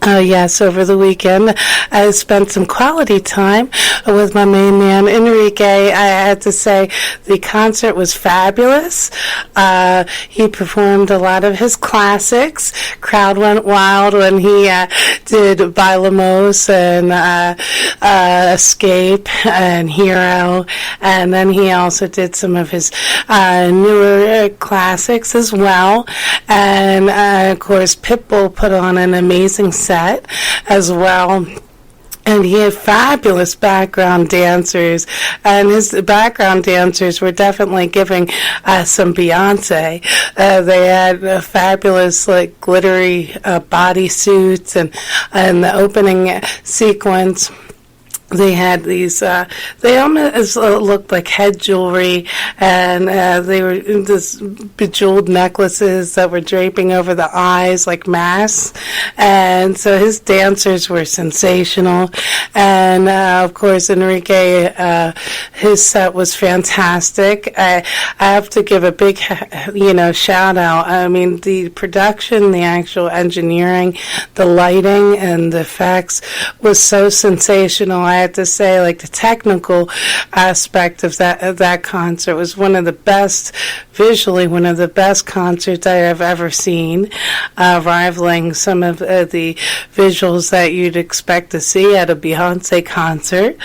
Yes, over the weekend I spent some quality time with my main man, Enrique. I had to say the concert was fabulous. He performed a lot of his classics. Crowd went wild when he did Bailamos and Escape and Hero. And then he also did some of his newer classics as well. And, of course, Pitbull put on an amazing set as well. And he had fabulous background dancers, and his background dancers were definitely giving some Beyonce. They had fabulous, like, glittery bodysuits, and the opening sequence. They had these, they almost looked like head jewelry, and they were this bejeweled necklaces that were draping over the eyes like masks. And so his dancers were sensational. And, of course, Enrique, his set was fantastic. I have to give a big, shout out. I mean, the production, the actual engineering, the lighting, and the effects was so sensational. I had to say, like, the technical aspect of that concert was one of the best, visually one of the best concerts I have ever seen, rivaling some of the visuals that you'd expect to see at a Beyonce concert.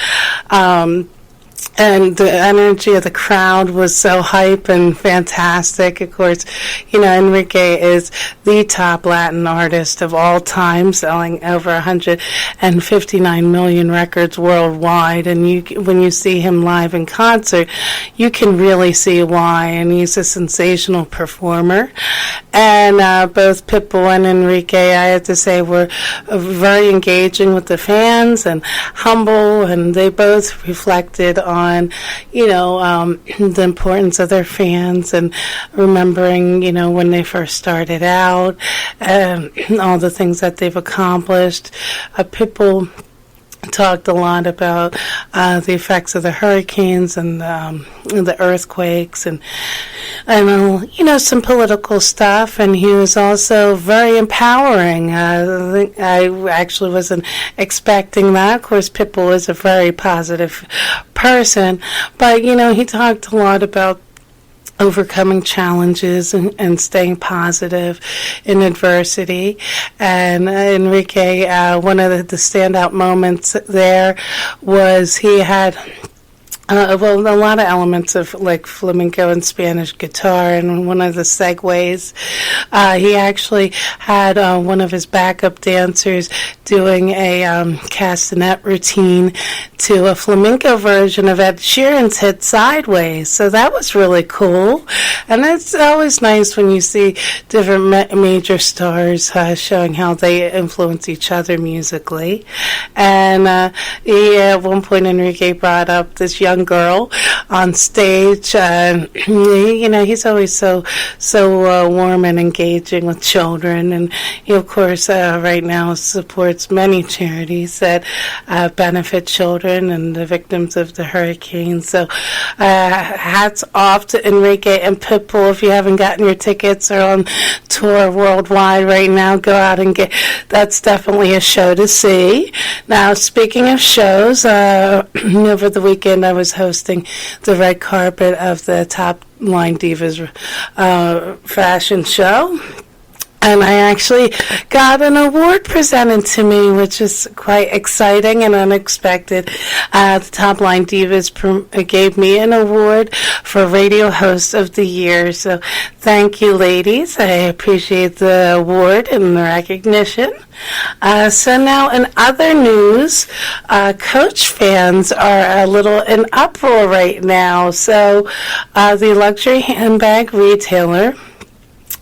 And the energy of the crowd was so hype and fantastic. Of course, Enrique is the top Latin artist of all time, selling over 159 million records worldwide. And when you see him live in concert, you can really see why. And he's a sensational performer. And both Pitbull and Enrique, I have to say, were very engaging with the fans and humble, and they both reflected on the importance of their fans and remembering, when they first started out, all the things that they've accomplished. Pitbull talked a lot about the effects of the hurricanes and the earthquakes and some political stuff, and he was also very empowering. I actually wasn't expecting that. Of course, Pitbull is a very positive person, but he talked a lot about overcoming challenges and staying positive in adversity. And Enrique, one of the standout moments there was he had a lot of elements of like flamenco and Spanish guitar, and one of the segues, he actually had one of his backup dancers doing a castanet routine to a flamenco version of Ed Sheeran's hit Sideways. So that was really cool. And it's always nice when you see different major stars showing how they influence each other musically. And at one point Enrique brought up this young girl on stage, and he's always so warm and engaging with children, and he of course right now supports many charities that benefit children and the victims of the hurricanes. So hats off to Enrique and Pitbull. If you haven't gotten your tickets, or on tour worldwide right now, go out and that's definitely a show to see. Now, speaking of shows, over the weekend I was hosting the red carpet of the Top Line Divas fashion show. And I actually got an award presented to me, which is quite exciting and unexpected. The Top Line Divas gave me an award for Radio Host of the Year. So thank you, ladies. I appreciate the award and the recognition. So now in other news, Coach fans are a little in uproar right now. So the luxury handbag retailer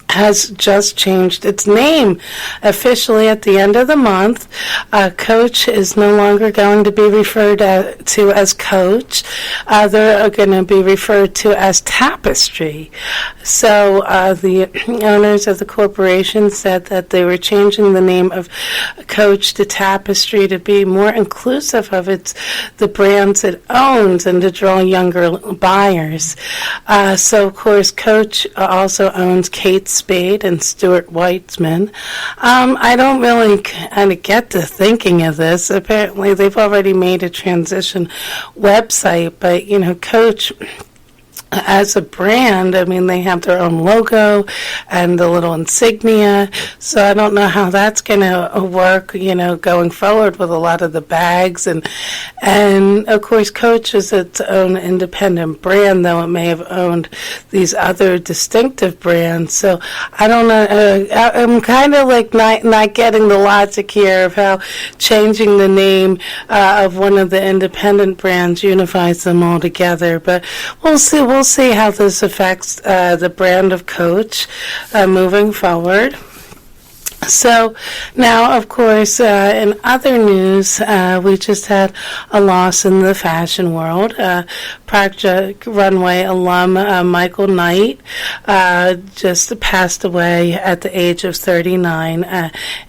has just changed its name officially at the end of the month. Coach is no longer going to be referred to as Coach. They're going to be referred to as Tapestry. So the owners of the corporation said that they were changing the name of Coach to Tapestry to be more inclusive of the brands it owns and to draw younger buyers. So of course Coach also owns Kate Spade and Stuart Weitzman. I don't really kind of get to thinking of this. Apparently, they've already made a transition website, but, Coach, as a brand, I mean, they have their own logo and the little insignia. So I don't know how that's going to work, going forward with a lot of the bags. And of course, Coach is its own independent brand, though it may have owned these other distinctive brands. So I don't know. I'm kind of like not getting the logic here of how changing the name of one of the independent brands unifies them all together. But we'll see how this affects the brand of Coach moving forward. So now, of course, in other news, we just had a loss in the fashion world. Project Runway alum Michael Knight just passed away at the age of 39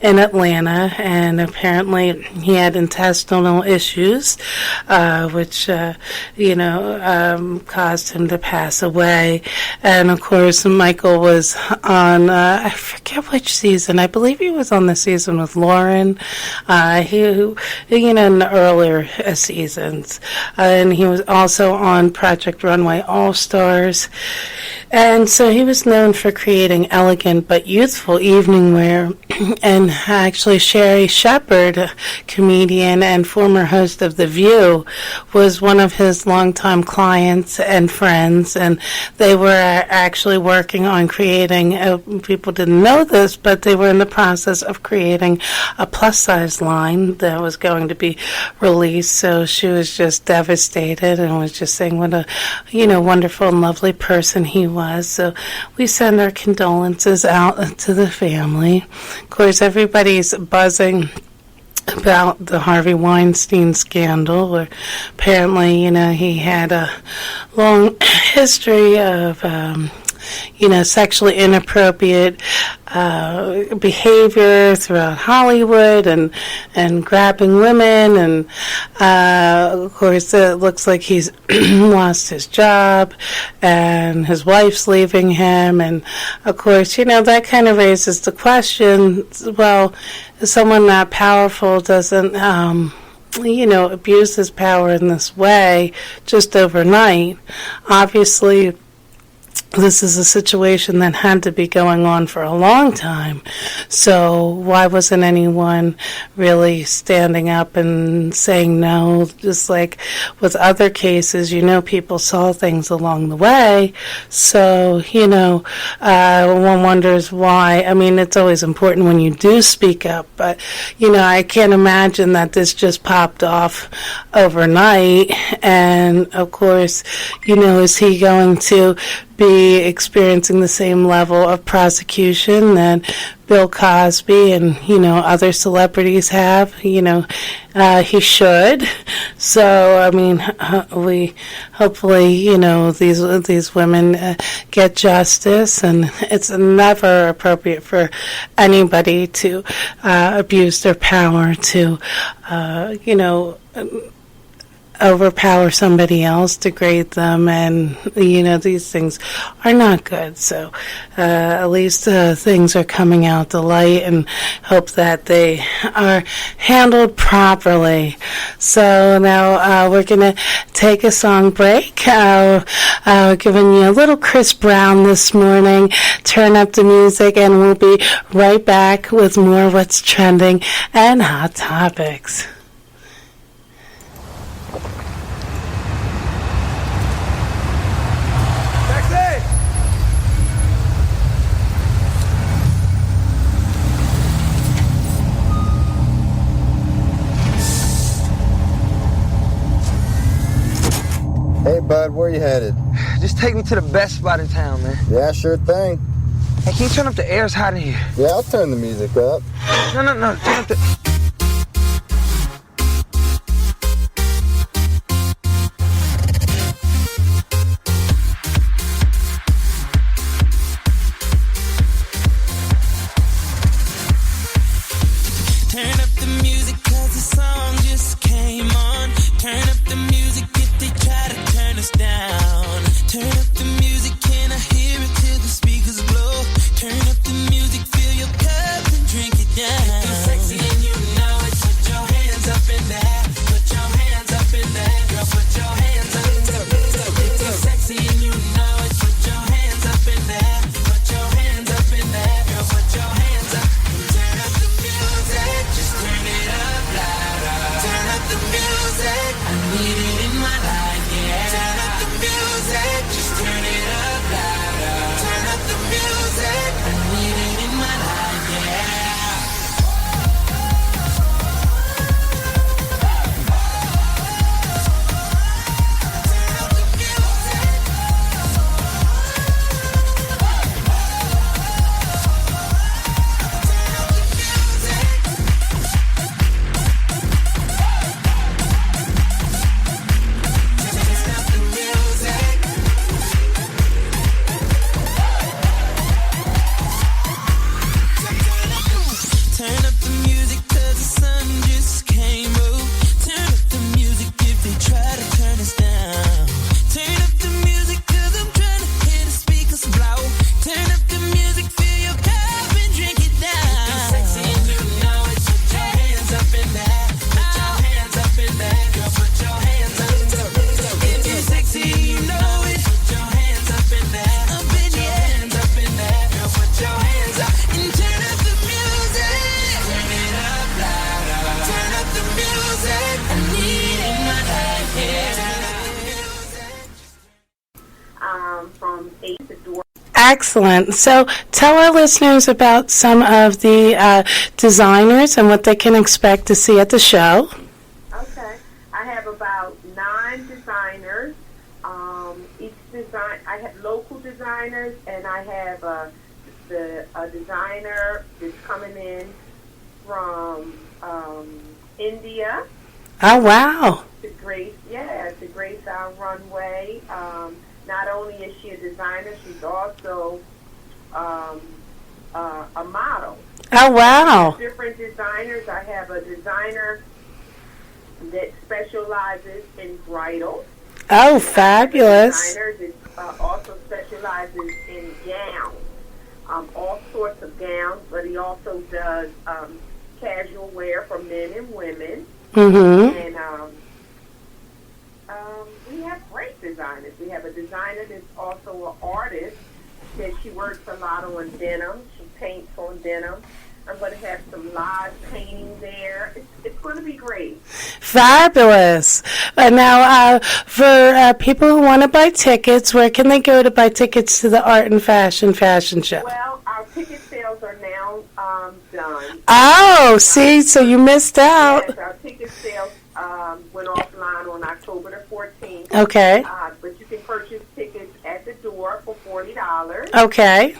in Atlanta, and apparently he had intestinal issues, which caused him to pass away. And of course, Michael was on I forget which season. I believe he was on the season with Lauren. In the earlier seasons, and he was also on Project Runway All Stars. And so he was known for creating elegant but youthful evening wear. And actually, Sherry Shepard, a comedian and former host of The View, was one of his longtime clients and friends. And they were actually working on creating, people didn't know this, but they were in the process of creating a plus-size line that was going to be released. So she was just devastated and was just saying what a, wonderful and lovely person he was. So we send our condolences out to the family. Of course, everybody's buzzing about the Harvey Weinstein scandal, where apparently, he had a long history of sexually inappropriate behavior throughout Hollywood and grabbing women. And of course, it looks like he's lost his job and his wife's leaving him. And of course, that kind of raises the question, well, someone that powerful doesn't abuse his power in this way just overnight. Obviously, this is a situation that had to be going on for a long time. So why wasn't anyone really standing up and saying no? Just like with other cases, people saw things along the way. So, one wonders why. I mean, it's always important when you do speak up, but, I can't imagine that this just popped off overnight. And of course, is he going to be experiencing the same level of prosecution that Bill Cosby and other celebrities have? He should. So I mean, we hopefully these women get justice, and it's never appropriate for anybody to abuse their power to overpower somebody else, degrade them, and these things are not good. So at least things are coming out the light, and hope that they are handled properly. So now we're gonna take a song break. Giving you a little Chris Brown this morning. Turn up the music, and we'll be right back with more What's Trending and Hot Topics. Hey, bud, where you headed? Just take me to the best spot in town, man. Yeah, sure thing. Hey, can you turn up the air? It's hot in here. Yeah, I'll turn the music up. No. Turn up the... Turn up the music 'cause the song just came on. Turn up the music if they try to turn us down. Turn up the music, can I hear it till the speakers blow? Turn up Excellent. So tell our listeners about some of the designers and what they can expect to see at the show. Okay. I have about 9 designers. Each design, I have local designers, and I have a designer that's coming in from India. Oh, wow. To grace our runway. Not only is she a designer, she's also a model. Oh, wow. Different designers. I have a designer that specializes in bridal. Oh, fabulous. A designer that also specializes in gowns, all sorts of gowns, but he also does casual wear for men and women. Mm-hmm. And we have great designers. We have a designer that's also an artist, that she works a lot on denim. She paints on denim. I'm going to have some live painting there. It's going to be great. Fabulous. Now, for people who want to buy tickets, where can they go to buy tickets to the Art and Fashion show? Well, our ticket sales are now done. Oh, see, so you missed out. Yes, our ticket sales went offline on October the 14th. Okay. But you can purchase tickets at the door for $40. Okay.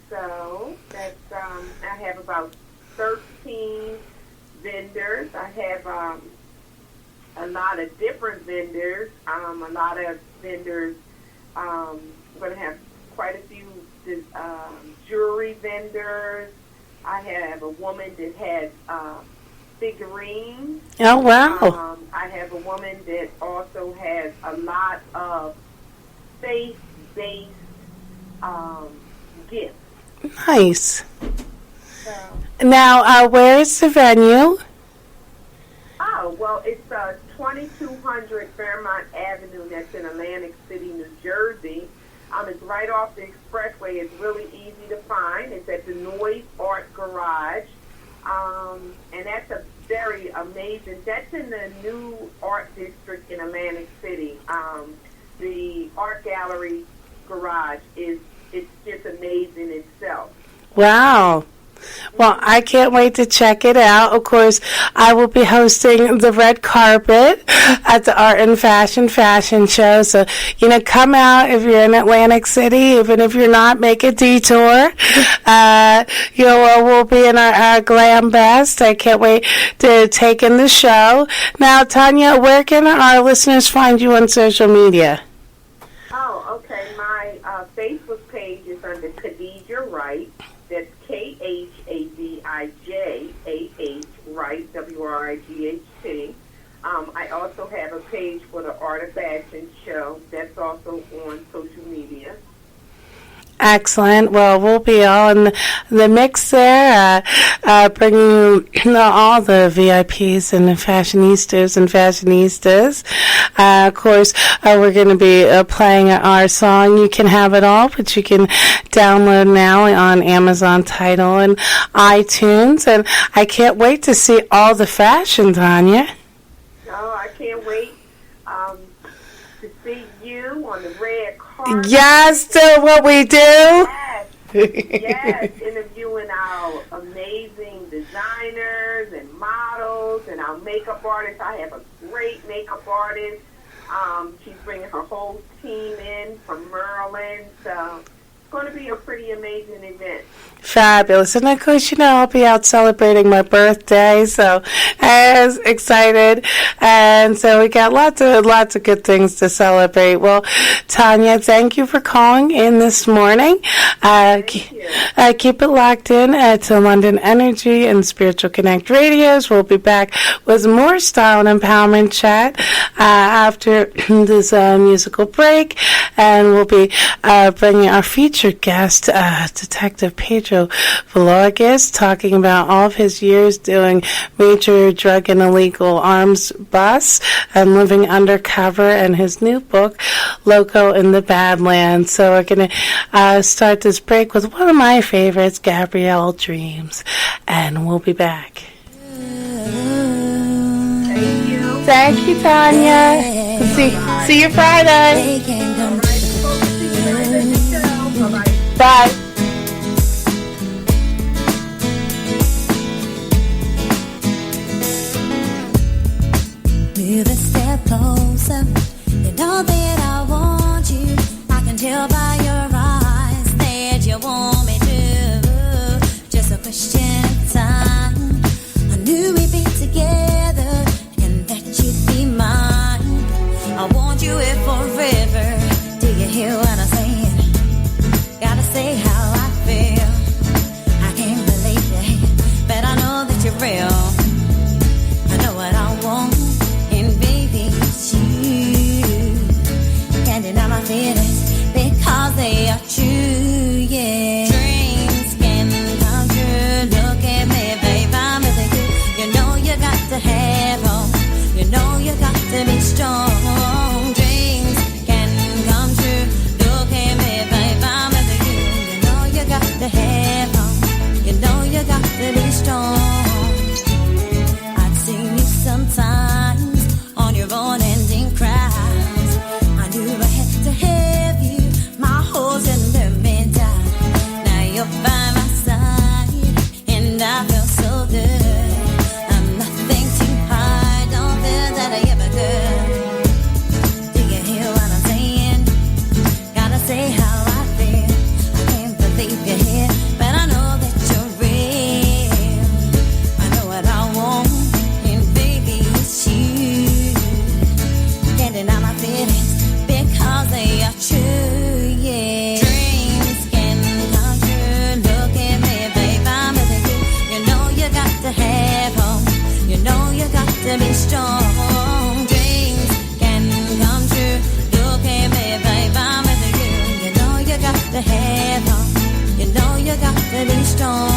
So that's I have about 13 vendors. I have a lot of different vendors. I'm going to have quite a few jewelry vendors. I have a woman that has figurines. Oh, wow. I have a woman that also has a lot of faith-based gifts. Nice. So, Now, where is the venue? oh, well, it's 2200 Fairmont Avenue. That's in Atlantic City, New Jersey. It's right off the expressway. It's really easy to find. It's at the Noise Art Garage. And that's a very amazing, that's in the new art district in Atlantic City. The art gallery garage it's just amazing itself. Wow. Well, I can't wait to check it out. Of course, I will be hosting the red carpet at the Art and Fashion show. So, come out if you're in Atlantic City. Even if you're not, make a detour. We'll be in our glam best. I can't wait to take in the show. Now, Tanya, where can our listeners find you on social media? Oh, okay. My Facebook page is under Khadijah Wright. That's KHADIJAH Wright, WRIGHT. I also have a page for the Art of Fashion show. That's also on social media. Excellent. Well, we'll be all in the mix there, bringing you all the VIPs and the fashionistas. Of course, we're going to be playing our song, You Can Have It All, which you can download now on Amazon Tidal and iTunes. And I can't wait to see all the fashion, Tanya. Oh, I can't wait to see you on the red carpet. Yes, do what we do. Yes, interviewing our amazing designers and models and our makeup artists. I have a great makeup artist. She's bringing her whole team in from Maryland. So it's going to be a pretty amazing event. Fabulous. And of course, I'll be out celebrating my birthday, so I was excited. And so we got lots of good things to celebrate. Well, Tanya, thank you for calling in this morning. Keep it locked in to London Energy and Spiritual Connect Radios. We'll be back with more style and empowerment chat after this musical break. And we'll be bringing our featured guest, Detective Peter Valegas, talking about all of his years doing major drug and illegal arms busts and living undercover, and his new book, Loco In The Badlands. So we're going to start this break with one of my favorites, Gabrielle Dreams, and we'll be back. Thank you. Thank you, Tanya. See you Friday. Bye-bye. Bye. Move a step closer. You know that I want you. I can tell by your eyes that you want me to. Just a question of time. I knew we'd be together and that you'd be mine. I want you here forever. Do you hear what I'm saying? Gotta say how I feel. I can't believe it, but I know that you're real. I know what I want, and baby, it's you. Can't deny my feelings because they are true, yeah. Dreams can come true. Look at me, babe, I'm with you. You know you got to have hope. You know you got to be strong. Dreams can come true. Look at me, babe, I'm with you. You know you got to have hope. You know you got to be strong. I've seen you sometimes on your own ending cries. I knew I had to have you. My holes in the middle. Now you're by my side, and I feel so good. I'm nothing too hard. Don't feel that I ever could. Do you hear what I'm saying? Gotta say how I feel. I can't believe you're here, but I know that you're real. I know what I want, and baby, it's you. Can't deny my feelings because they are true, yeah. Dreams can come true. Look at me, babe, I'm with you. You know you got to have hope. You know you got to be strong. Dreams can come true. Look at me, babe, I'm with you. You know you got to have hope. You know you got to be strong.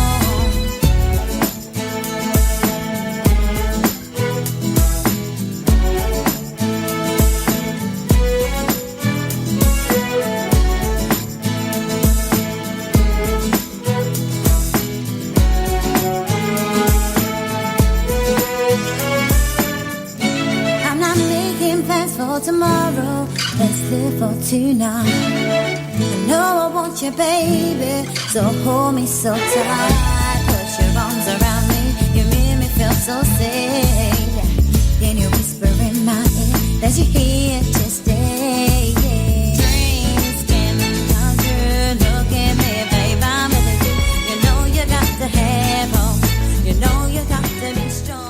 I'm not making plans for tomorrow. Let's live for tonight. I know I want you, baby. So hold me so tight. Put your arms around me. You make me feel so safe. Then you whisper in my ear that you're here to stay. Yeah. Dreams can come true. Look at me, babe, I'm with you. You know you got to have hope. You know you got to be strong.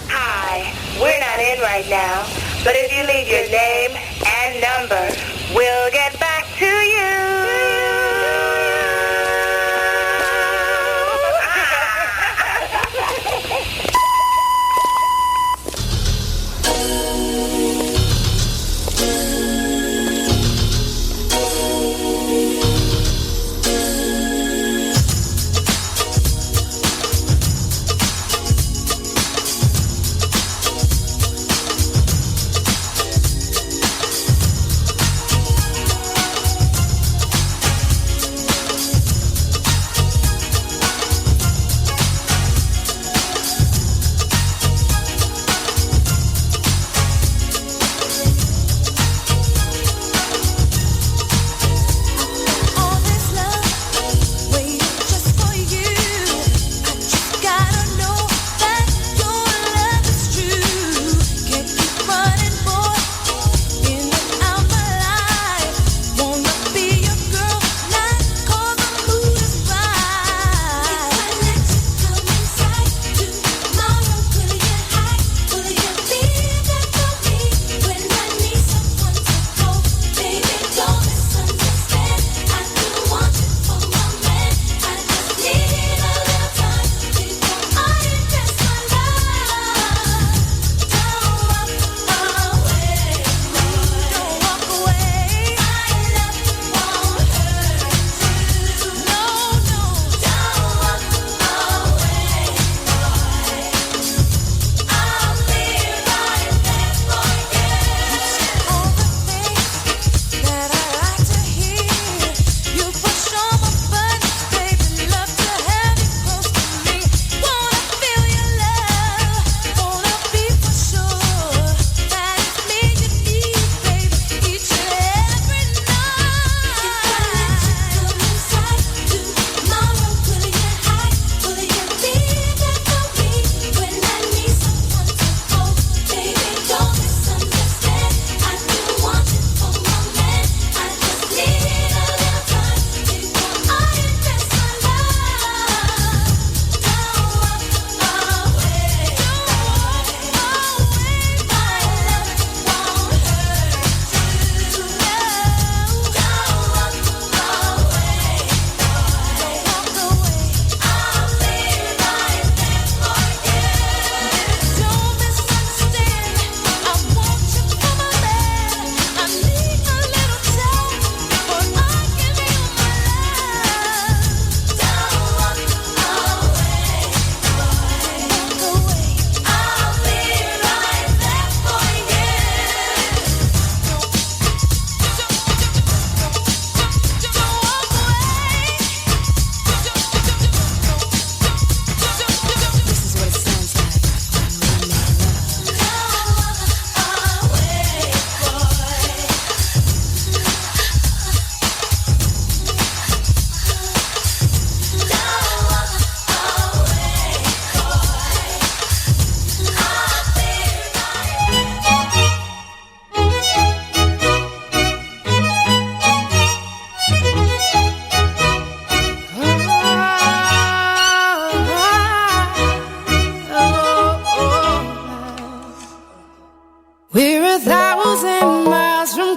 Hi, we're not in right now, but if you leave your name and number, we'll get back to you.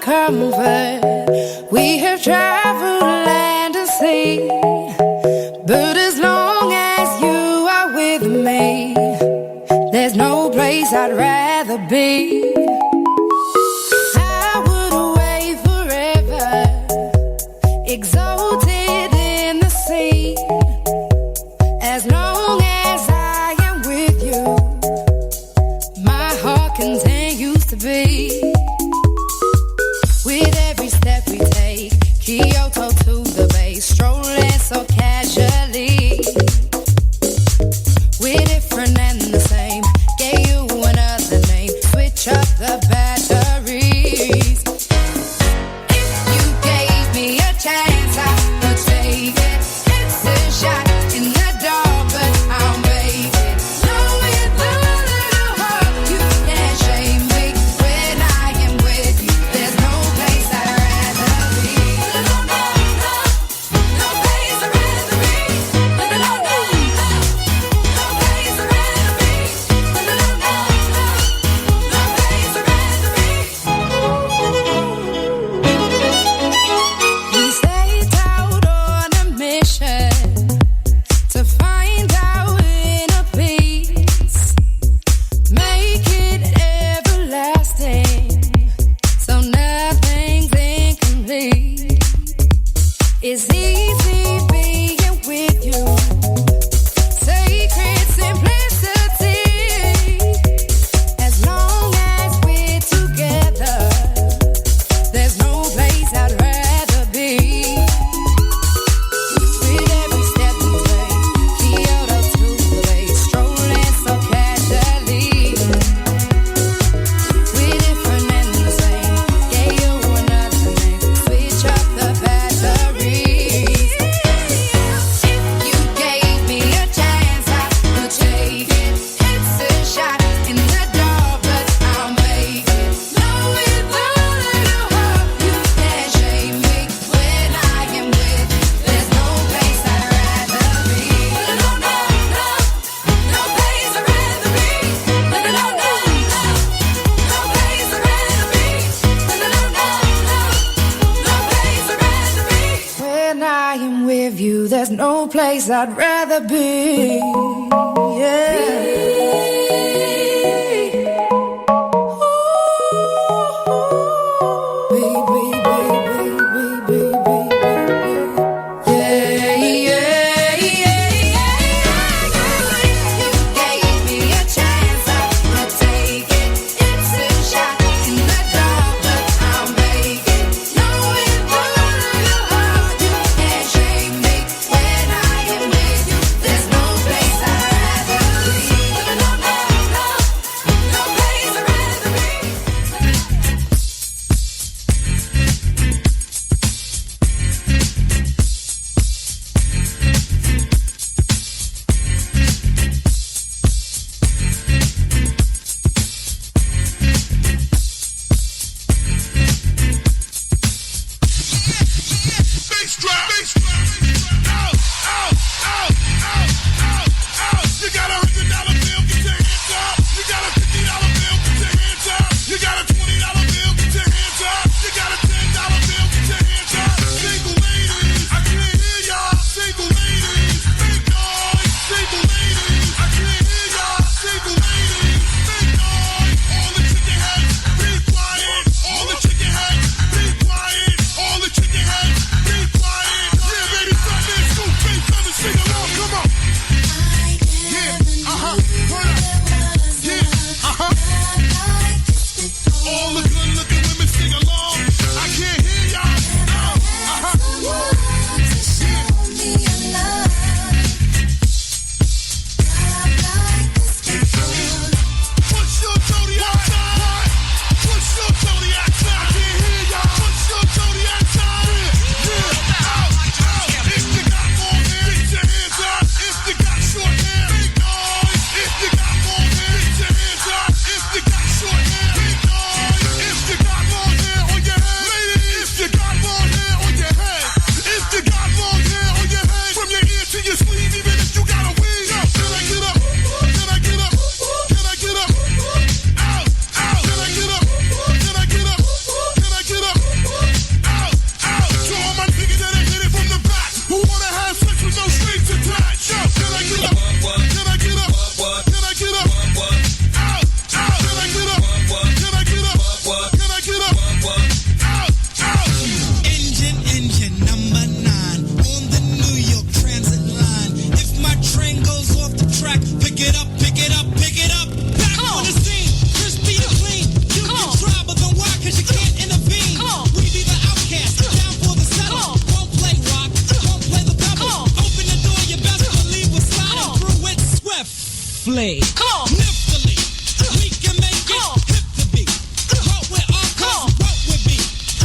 comfort. We have traveled land and sea, but as long as you are with me, there's no place I'd rather be. I would away forever, exalted in the sea. As long as I am with you, my heart continues to beat. With every step we take, Kyoto to the bay, strolling so casually. We're different and the same, gave you another name, switch up the batteries. If you gave me a chance, I would take it. It's a shot in the dark, but I'll make it. Knowing the little heart, you can't shame me. When I am with you, there's no place I'd rather be. No, no, no, no place I'd rather be. No, no, no, no, no place I'd rather be. No, no, no, no, no place I'd rather be. We stayed out on a mission to find our inner peace, make it everlasting, so nothing's incomplete. It's easy being with you, sacred simplicity. As long as we're together, there's no place I'd rather be. With every step we take, Kyoto to the bay, strolling so casually. We're different and the same, gave you another name, switch up the batteries. If you gave me a chance, I would take it. It's a shot in the dark, but I'll make it. Knowing the little heart, you can't shame me. When I am with you, there's no place I'd rather be. No, no, no, no place I'd rather be. No, no, no, no, no place I'd rather be. No, no, no, no, no place I'd rather be. When I am with you, there's no place I'd rather be. Yeah. There's no place I'd rather be. swiftly. Niftily. We can make it hip to be. Roll with our cause, roll with me.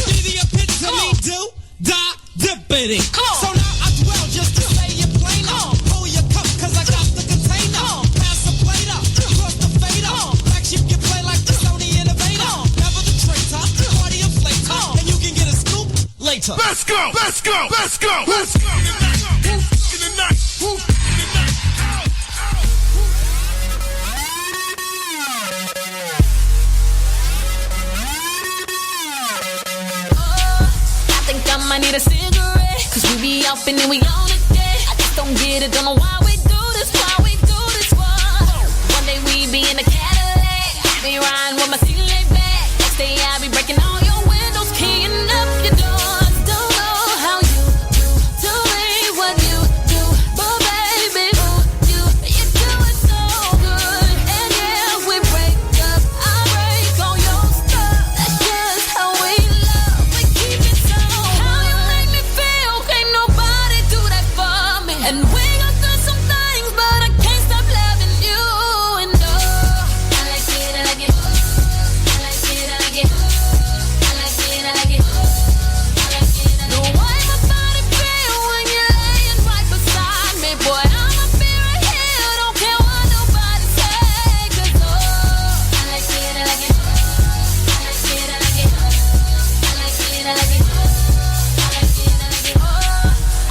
Be the epitome, do, die, dippity. So now I dwell just to say it plainer. Pull your cup, cause I got the container. Pass the plate up, cross the fader. Flagship you play like the Sony Innovator. Never the traitor, party inflator. And you can get a scoop later. Let's go, let's go, let's go, let's go. In the night, in the night. I think I might need a cigarette, cause we be out and then we on it day. I just don't get it, don't know why we do this, One day we be in a Cadillac, I be riding with my seat laid back. Next day I be breaking all your windows, keying up your doors. Don't know how you do to me what you do, but baby, you do it so good. And yeah, we break up, I break all your stuff. That's just how we love, we keep it so. How you make me feel, can't nobody do that for me. And we gon' do some things, but I can't stop loving you. And I like it, I like it. I like it, I like it. I like it, I like it. I like it, the way my body feel when you're laying right beside me, boy, I'ma be right here, don't care what nobody say. 'Cause I like it, I like it. I like it, I like it. I like it, I like it. I like it, I like it.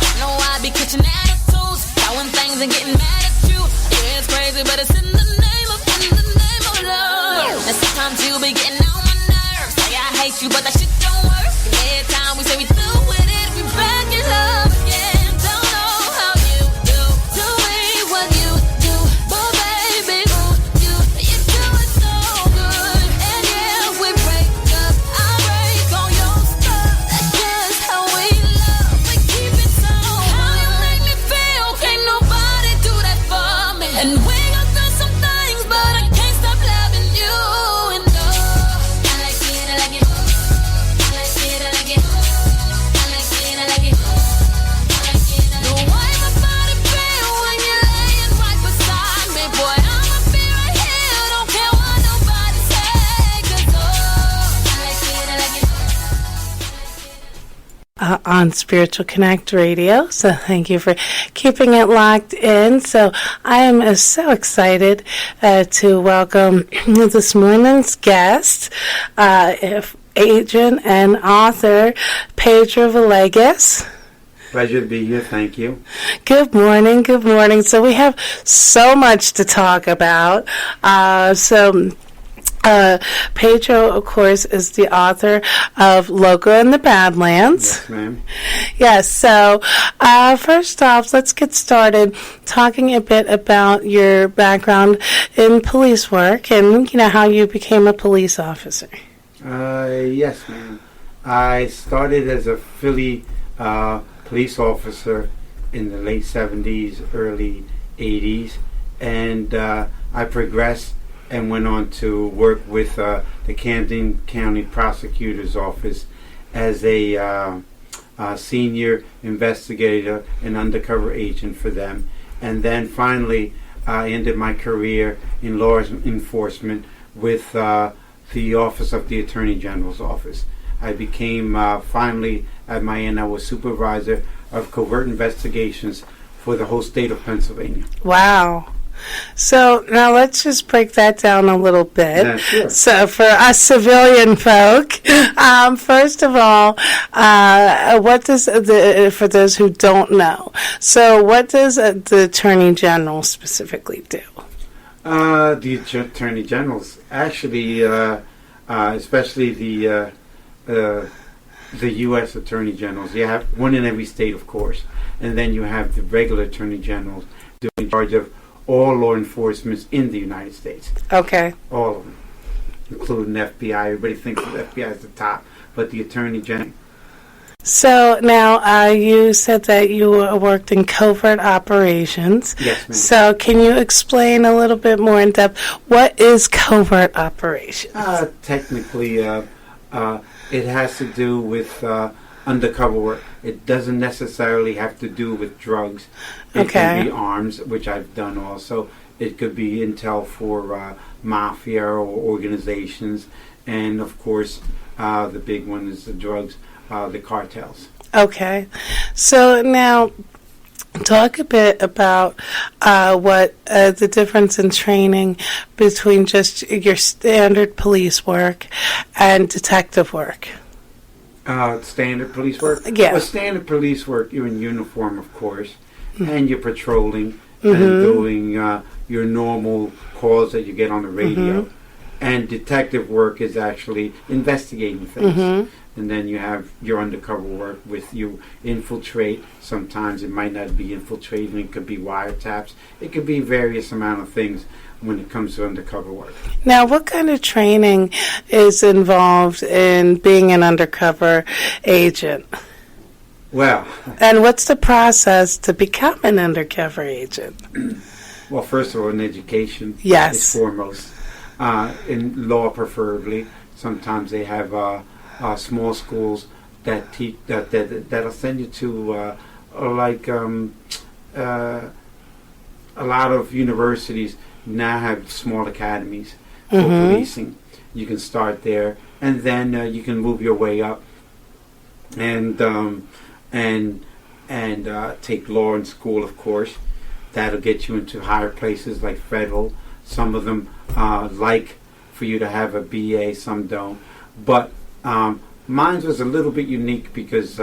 I know I be catching attitudes, throwing things and getting mad at you. Yeah, it's crazy, but it's in the name of love. And sometimes you be getting on my nerves. Say I hate you, but that shit don't work. And every time we say we through with it, we back in love again. Don't know how you do to me what you do, but baby, you do it so good. And yeah, we break up, I break all your stuff. That's just how we love, we keep it so. How you make me feel, can't nobody do that for me. And we gon' do some things, but I can't stop loving you. And I like it, I like it. I like it, I like it. I like it, I like it. I like it, the way my body feel when you're laying right beside me, boy, I'ma be right here, don't care what nobody say. 'Cause I like it, I like it. On Spiritual Connect Radio. So thank you for keeping it locked in. So I am so excited to welcome this morning's guest, agent and author Pedro Valegas. Pleasure to be here. Thank you. Good morning. Good morning. So we have so much to talk about. Pedro, of course, is the author of Loco In The Badlands. Yes, ma'am. Yes, so first off, let's get started talking a bit about your background in police work and, how you became a police officer. Yes, ma'am. I started as a Philly police officer in the late 70s, early 80s, and I progressed and went on to work with the Camden County Prosecutor's Office as a senior investigator and undercover agent for them. And then finally, I ended my career in law enforcement with the Office of the Attorney General's Office. I became, finally, at my end, I was supervisor of covert investigations for the whole state of Pennsylvania. Wow. So now let's just break that down a little bit. Yeah, sure. So for us civilian folk, first of all, what does for those who don't know, so what does the Attorney General specifically do? The Attorney Generals actually, especially the U.S. Attorney Generals. You have one in every state, of course, and then you have the regular Attorney Generals in charge of all law enforcement in the United States. Okay. All of them, including the FBI. Everybody thinks the FBI is the top, but the Attorney General. So now you said that you worked in covert operations. Yes, ma'am. So can you explain a little bit more in depth what is covert operations? Technically, it has to do with undercover work. It doesn't necessarily have to do with drugs. It can be arms, which I've done also. It could be intel for mafia or organizations, and of course, the big one is the drugs, the cartels. Okay. So now, talk a bit about what the difference in training between just your standard police work and detective work. Standard police work? Yeah. Well, standard police work, you're in uniform, of course, and you're patrolling and doing your normal calls that you get on the radio. And detective work is actually investigating things. And then you have your undercover work with you infiltrate. Sometimes it might not be infiltrating. It could be wiretaps. It could be various amount of things when it comes to undercover work. Now, what kind of training is involved in being an undercover agent? Well, And what's the process to become an undercover agent? well, first of all, an education Yes. is foremost. In law, preferably. Sometimes they have small schools that teach that'll send you to a lot of universities now have small academies for policing. You can start there, and then you can move your way up, and take law in school, of course. That'll get you into higher places like federal. Some of them like for you to have a BA, some don't. But mine was a little bit unique because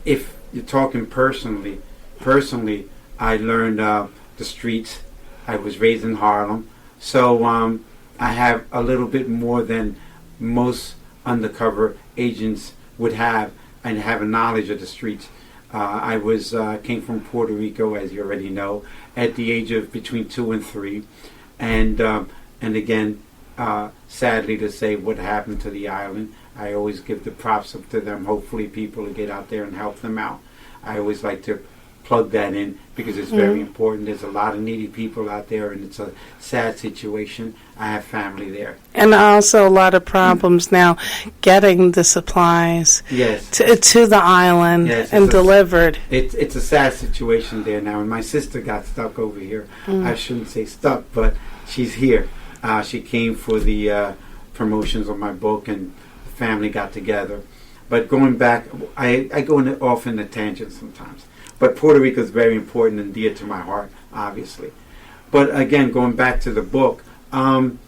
if you're talking personally, I learned the streets. I was raised in Harlem. So I have a little bit more than most undercover agents would have, and have a knowledge of the streets. I came from Puerto Rico, as you already know, at the age of between 2 and 3, and again, sadly to say, what happened to the island. I always give the props up to them. Hopefully, people will get out there and help them out. I always like to plug that in because it's very important. There's a lot of needy people out there, and it's a sad situation. I have family there. And also a lot of problems now getting the supplies Yes. to the island Yes, and it's a- delivered. It's a sad situation there now, and my sister got stuck over here. I shouldn't say stuck, but she's here. She came for the promotions of my book, and the family got together. But going back, I go off in a tangent sometimes. But Puerto Rico is very important and dear to my heart, obviously. But again, going back to the book, and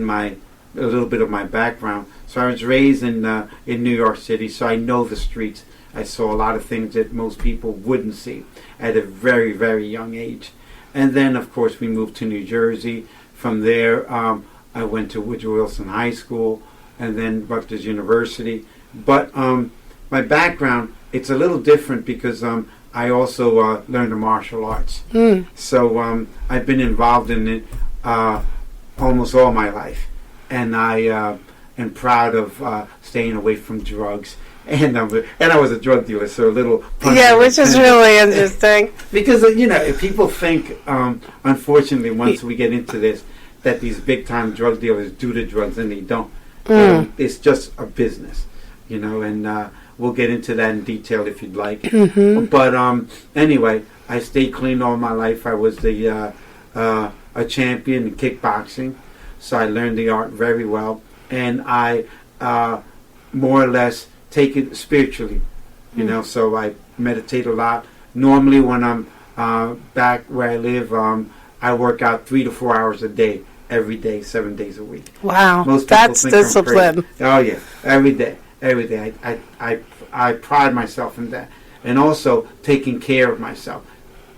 my a little bit of my background. So I was raised in New York City, so I know the streets. I saw a lot of things that most people wouldn't see at a very, very young age. And then, of course, we moved to New Jersey. From there, I went to Woodrow Wilson High School and then Rutgers University. But my background, it's a little different because I also learned the martial arts. So I've been involved in it almost all my life. And I am proud of staying away from drugs. And I was a drug dealer, so a little... Yeah, which is really interesting. Because, if people think, unfortunately, once we get into this, that these big-time drug dealers do the drugs, and they don't. It's just a business, and we'll get into that in detail if you'd like. But anyway, I stayed clean all my life. I was a champion in kickboxing, so I learned the art very well. And I more or less take it spiritually, so I meditate a lot. Normally when I'm back where I live, I work out 3 to 4 hours a day, every day, 7 days a week. Wow, Most people that's think I'm discipline. crazy. Oh yeah, every day. I pride myself in that. And also taking care of myself,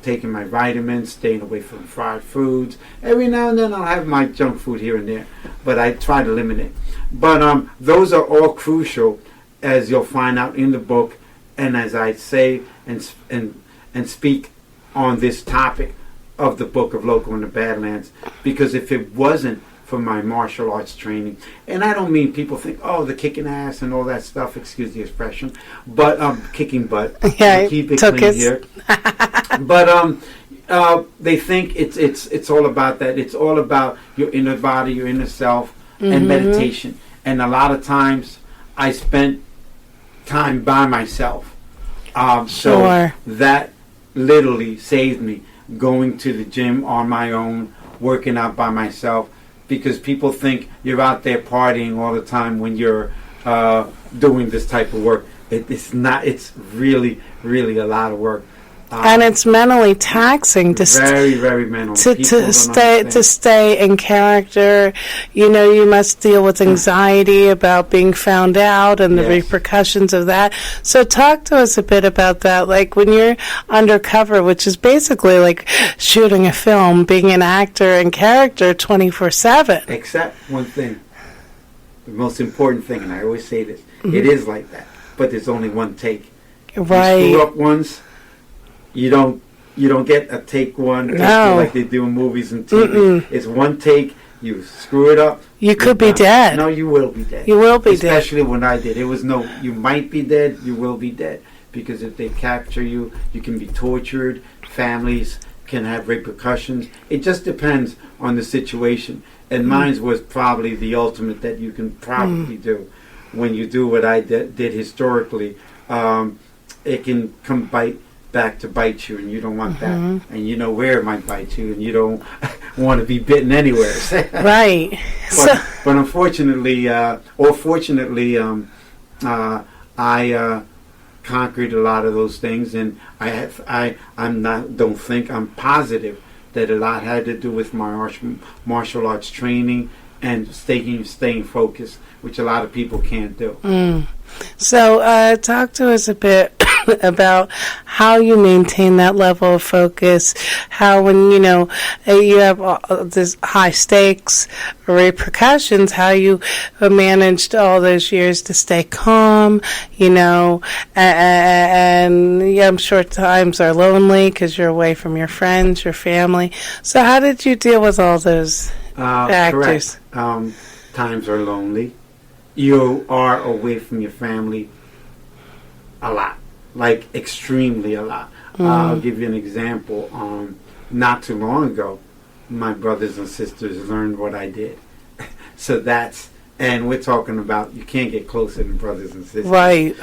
taking my vitamins, staying away from fried foods. Every now and then I'll have my junk food here and there, but I try to limit it. But those are all crucial, as you'll find out in the book, and as I say and speak on this topic of the book of Loco in the Badlands, because if it wasn't for my martial arts training, and I don't mean people think, oh, the kicking ass and all that stuff, excuse the expression, but kicking butt, Yeah, keep it took clean us. here. But they think it's all about that. It's all about your inner body, your inner self, and meditation. And a lot of times I spent time by myself. Sure. So that literally saved me. going to the gym on my own, working out by myself, because people think you're out there partying all the time when you're doing this type of work. It's not. It's really, really a lot of work. And it's mentally taxing to very, very mental. To stay in character. You know, you must deal with anxiety about being found out and the repercussions of that. So talk to us a bit about that. Like when you're undercover, which is basically like shooting a film, being an actor in character 24/7. Except one thing, the most important thing, and I always say this: it is like that, but there's only one take. Right. You screw up once. You don't get a take one like they do in movies and TV. It's one take. You screw it up. You could be dead. No, you will be dead. You will be dead. Especially when I did. It was no, you might be dead, you will be dead. Because if they capture you, you can be tortured. Families can have repercussions. It just depends on the situation. And mine was probably the ultimate that you can probably do. When you do what I did historically, it can come back to bite you, and you don't want that. And you know where it might bite you, and you don't want to be bitten anywhere. Right. But unfortunately, or fortunately, I conquered a lot of those things, and I'm positive that a lot had to do with my martial arts training and staying focused, which a lot of people can't do. So talk to us a bit about how you maintain that level of focus, how when you have this high stakes repercussions, how you managed all those years to stay calm, and I'm sure times are lonely because you're away from your friends, your family. So how did you deal with all those actors? Correct. Times are lonely. You are away from your family a lot. Like extremely a lot. I'll give you an example. Not too long ago, my brothers and sisters learned what I did. And we're talking about you can't get closer than brothers and sisters. Right.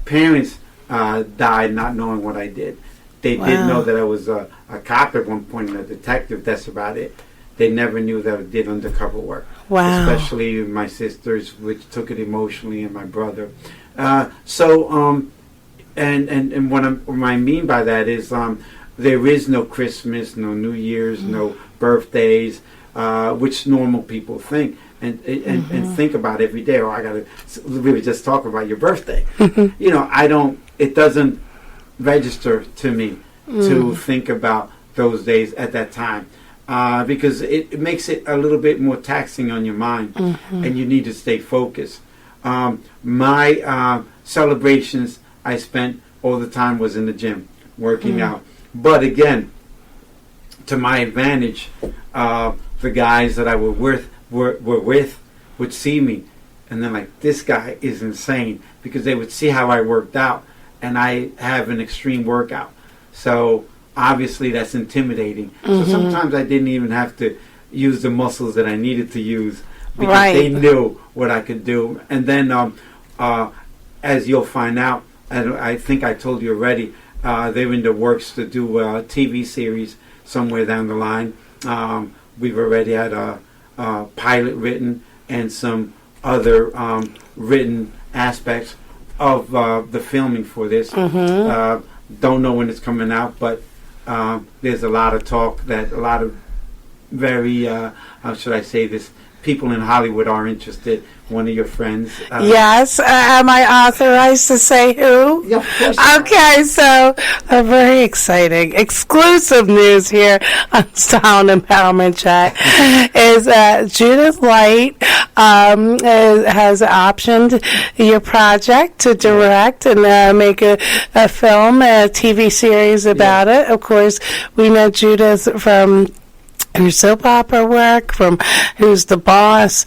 Parents died not knowing what I did. They did know that I was a cop at one point and a detective. That's about it. They never knew that I did undercover work. Wow. Especially my sisters, which took it emotionally, and my brother. And what I mean by that is there is no Christmas, no New Year's, no birthdays, which normal people think and think about every day. We were just talking about your birthday. It doesn't register to me to think about those days at that time because it makes it a little bit more taxing on your mind, and you need to stay focused. My celebrations I spent all the time was in the gym, working out. But again, to my advantage, the guys that I were with would see me, and then like, this guy is insane, because they would see how I worked out, and I have an extreme workout. So obviously that's intimidating. So sometimes I didn't even have to use the muscles that I needed to use, because they knew what I could do. And then as you'll find out, and I think I told you already, they're in the works to do a TV series somewhere down the line. We've already had a pilot written and some other written aspects of the filming for this. Don't know when it's coming out, but there's a lot of talk that a lot of very, how should I say this, people in Hollywood are interested. One of your friends. Yes. Am I authorized to say who? Yeah, of course. Okay, so very exciting. Exclusive news here on Style and Empowerment Chat is Judith Light has optioned your project to direct and make a film, a TV series about it. Of course, we know Judith from her soap opera work, from Who's the Boss,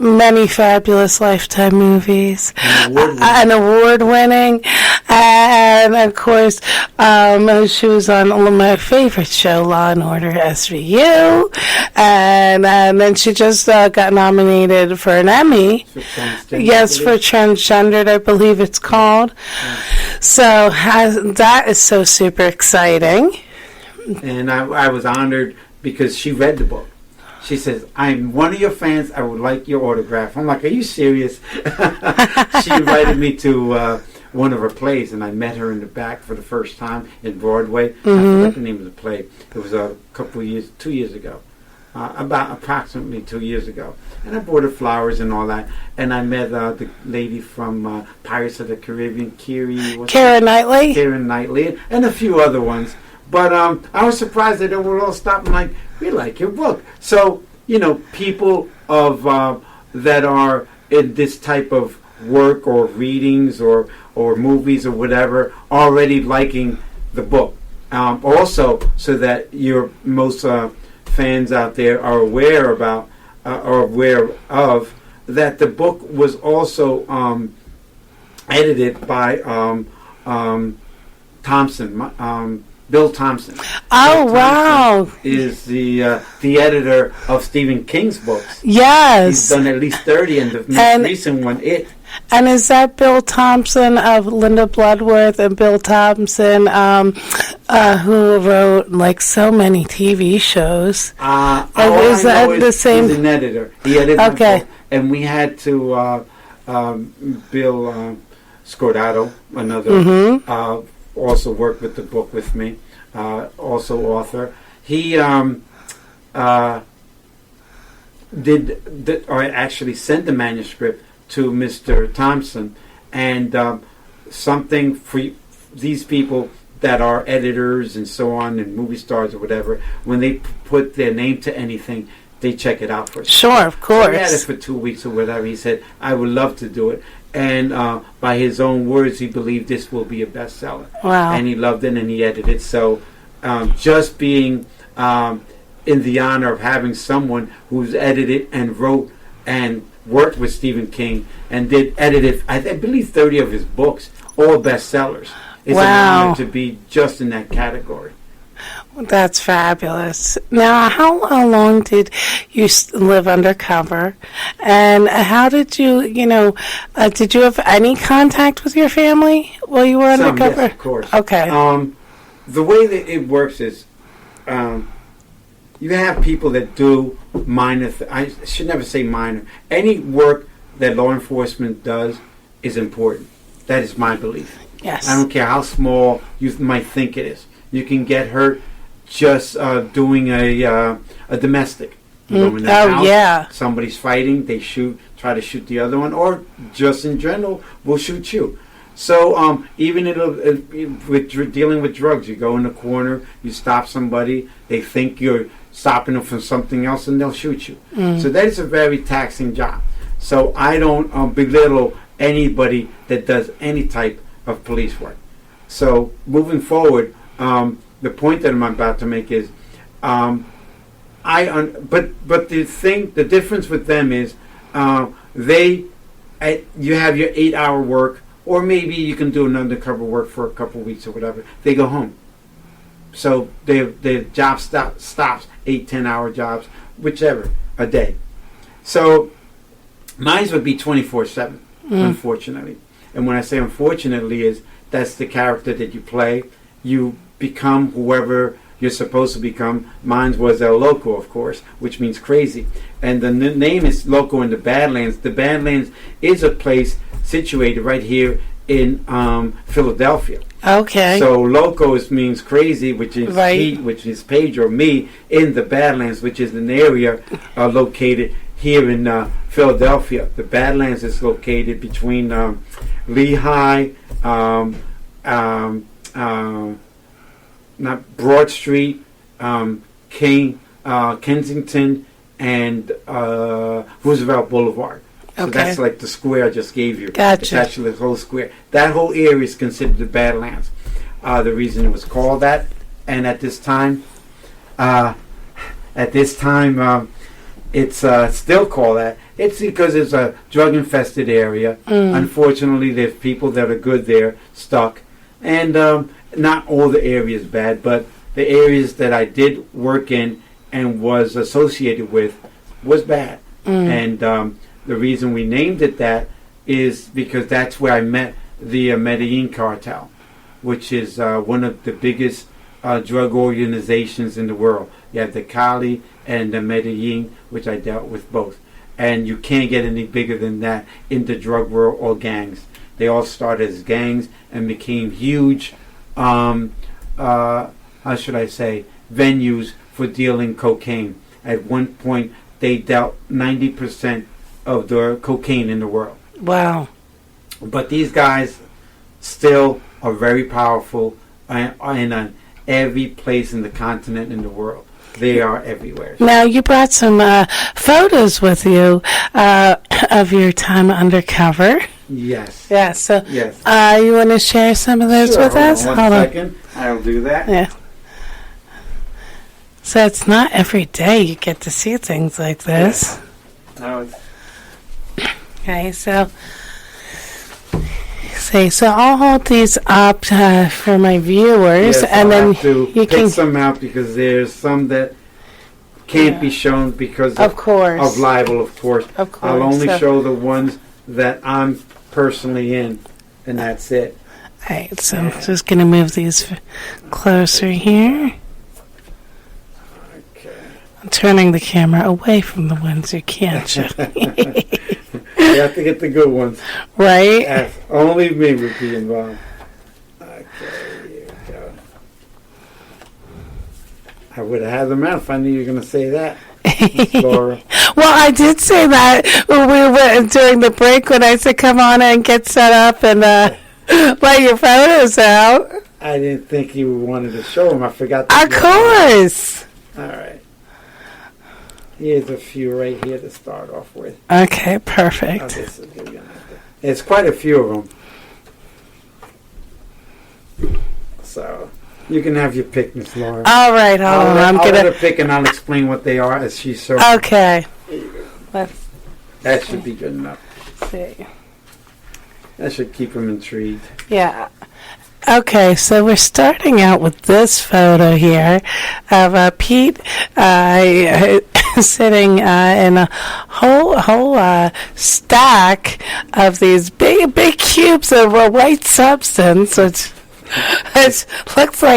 many fabulous Lifetime movies, an award-winning, and of course, she was on my favorite show, Law and Order SVU, and then she just got nominated for an Emmy. For Transgendered, I believe it's called. So that is so super exciting. And I was honored because she read the book. She says, "I'm one of your fans. I would like your autograph." I'm like, "Are you serious?" She invited me to one of her plays, and I met her in the back for the first time in Broadway. I forgot the name of the play. It was a couple of years, 2 years ago, about approximately 2 years ago. And I bought her flowers and all that. And I met the lady from Pirates of the Caribbean, Keira Knightley. Keira Knightley, and a few other ones. But I was surprised that they were all stopping like, "We like your book." So, people of that are in this type of work or readings or movies or whatever already liking the book. Also, so that your most fans out there are aware about or aware of that the book was also edited by Thompson. Bill Thompson. Oh, Bill wow. Thompson is the editor of Stephen King's books. Yes. He's done at least 30, and the most recent one, It. And is that Bill Thompson of Linda Bloodworth and Bill Thompson who wrote like so many TV shows? Is that the same? He's an editor. He edited Okay. the book, and we had to Bill Scordato, another also worked with the book with me, also author. He actually sent the manuscript to Mr. Thompson, and something for these people that are editors and so on and movie stars or whatever, when they put their name to anything, they check it out first. Sure, of course. So he had it for 2 weeks or whatever. He said, "I would love to do it." And by his own words, he believed this will be a bestseller. Wow. And he loved it, and he edited it. So just being in the honor of having someone who's edited and wrote and worked with Stephen King and edited, I believe, 30 of his books, all bestsellers. It's an honor to be just in that category. That's fabulous. Now, how long did you live undercover? And how did you, did you have any contact with your family while you were undercover? Yes, of course. Okay. The way that it works is you have people that do minor, I should never say minor. Any work that law enforcement does is important. That is my belief. Yes. I don't care how small you might think it is. You can get hurt just doing a domestic. You go in the house, yeah. Somebody's fighting, they try to shoot the other one, or just in general, will shoot you. So even with dealing with drugs, you go in the corner, you stop somebody, they think you're stopping them from something else, and they'll shoot you. So that is a very taxing job. So I don't belittle anybody that does any type of police work. So moving forward, the point that I'm about to make is, but the difference with them is, you have your 8-hour work, or maybe you can do an undercover work for a couple of weeks or whatever. They go home, so their job stops 8-10-hour jobs, whichever, a day. So mine would be 24/7, unfortunately. And when I say unfortunately, is that's the character that you play. You become whoever you're supposed to become. Mine was El Loco, of course, which means crazy. And the name is Loco in the Badlands. The Badlands is a place situated right here in Philadelphia. Okay. So Loco means crazy, which is right. he, which is Paige or me, in the Badlands, which is an area located here in Philadelphia. The Badlands is located between Lehigh, not Broad Street, Kensington, and Roosevelt Boulevard. So that's like the square I just gave you. Gotcha. It's actually the whole square. That whole area is considered the Badlands. The reason it was called that, and at this time, it's still called that. It's because it's a drug-infested area. Unfortunately, there's people that are good there, stuck. And not all the areas bad, but the areas that I did work in and was associated with was bad. And the reason we named it that is because that's where I met the Medellin cartel, which is one of the biggest drug organizations in the world. You have the Cali and the Medellin, which I dealt with both. And you can't get any bigger than that in the drug world or gangs. They all started as gangs and became huge, how should I say, venues for dealing cocaine. At one point, they dealt 90% of the cocaine in the world. Wow. But these guys still are very powerful in every place in the continent in the world. They are everywhere. Now, you brought some photos with you of your time undercover. Yes. Yeah, so Yes. You want to share some of those Sure, with us? Hold on 1 second. I'll do that. Yeah. So it's not every day you get to see things like this. Now it's Okay, so I'll hold these up for my viewers, yes, and I'll then have to you pick can. some out because there's some that can't be shown because Of course. of libel, of course. Of course. I'll only So- show the ones that I'm personally in, and that's it. All right, so I'm just going to move these closer here. Okay. I'm turning the camera away from the ones you can't show. You have to get the good ones. Right? Yes, only me would be involved. Okay, here we go. I would have had them out if I knew you were going to say that, Miss Laura. Well, I did say that when we went during the break when I said, come on and get set up and let your photos out. I didn't think you wanted to show them. I forgot. Of course. All right. Here's a few right here to start off with. Okay, perfect. Oh, this will give you an idea. There's quite a few of them. So you can have your pick, Miss Laura. All right, hold on. I'll I'm let going her pick and I'll explain what they are as she shows. to. Okay. Let's. That should be good enough. See. That should keep them intrigued. Yeah. Okay, so we're starting out with this photo here of Pete sitting in a whole stack of these big cubes of a white substance, which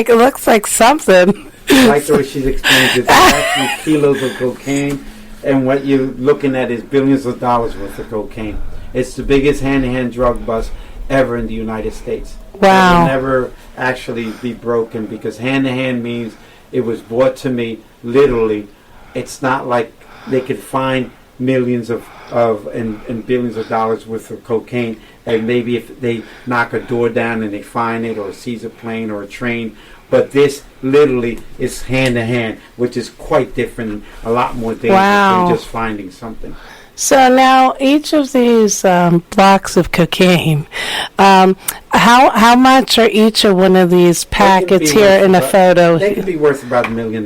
looks like something. I like the way she's explained it. It's actually kilos of cocaine, and what you're looking at is billions of dollars worth of cocaine. It's the biggest hand-to-hand drug bust ever in the United States. Wow. It will never actually be broken because hand-to-hand means it was brought to me literally. It's not like they could find millions and billions of dollars worth of cocaine, and maybe if they knock a door down and they find it, or seize a plane or a train. But this literally is hand-to-hand, which is quite different and a lot more dangerous Wow. than just finding something. So now each of these blocks of cocaine, how much are each of one of these packets here in the photo? They could be worth about $1 million.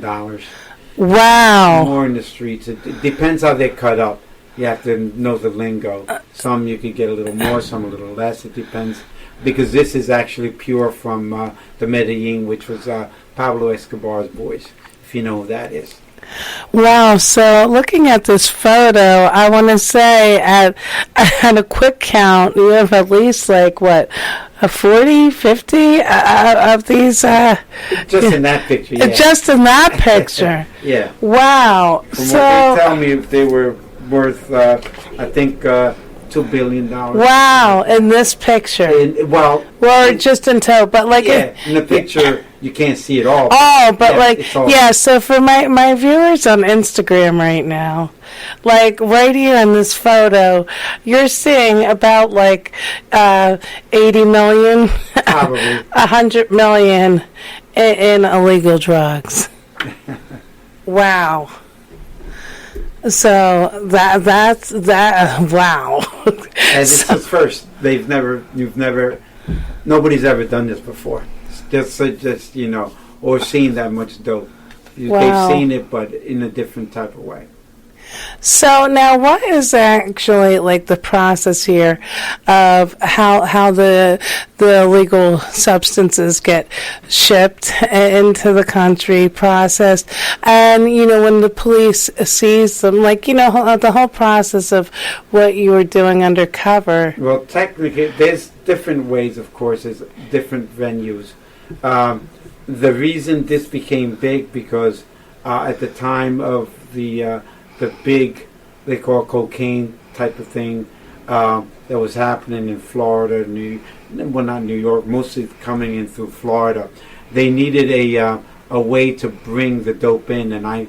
Wow. More in the streets. It depends how they're cut up. You have to know the lingo. Some you could get a little more, some a little less. It depends. Because this is actually pure from the Medellin, which was Pablo Escobar's boys, if you know who that is. Wow, so looking at this photo, I want to say at a quick count, you have at least like, what, 40, 50 of these? Just in that picture, yeah. Just in that picture. Yeah. Wow. From So, what they tell me, they were worth, I think, $2 billion. wow, in this picture. Well, Or just in total, but like... yeah, in the picture, you can't see it all. Oh, but Yeah, like, it's all- yeah, so for my viewers on Instagram right now, like right here in this photo, you're seeing about like 80 million, Probably. 100 million in illegal drugs. Wow. So that's wow. And it's the first. Nobody's ever done this before. Just you know, or seen that much dope. Wow. They've seen it, but in a different type of way. So now, what is actually like the process here of how the illegal substances get shipped into the country, processed, and you know when the police sees them, like you know the whole process of what you were doing undercover. Well, technically, there's different ways. Of course, there's different venues. the reason this became big because at the time of the big, they call cocaine type of thing that was happening in Florida, not New York, mostly coming in through Florida. They needed a way to bring the dope in, and I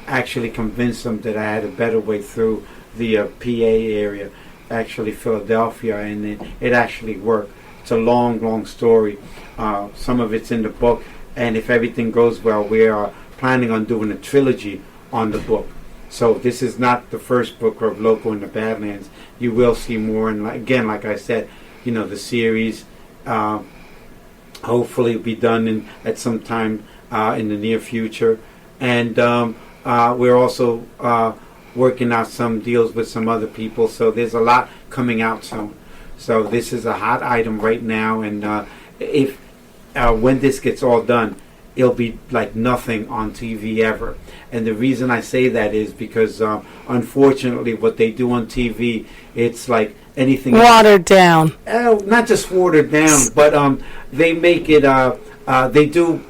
actually convinced them that I had a better way through the PA area, actually Philadelphia, and it actually worked. It's a long, long story. Some of it's in the book, and if everything goes well, we are planning on doing a trilogy on the book. So this is not the first book of Loco in the Badlands. You will see more, and again, like I said, the series hopefully will be done at some time in the near future. And we're also working out some deals with some other people, so there's a lot coming out soon. So this is a hot item right now, and if when this gets all done, it'll be like nothing on TV ever. And the reason I say that is because unfortunately what they do on TV, it's like anything watered down. Not just watered down, but they make it they do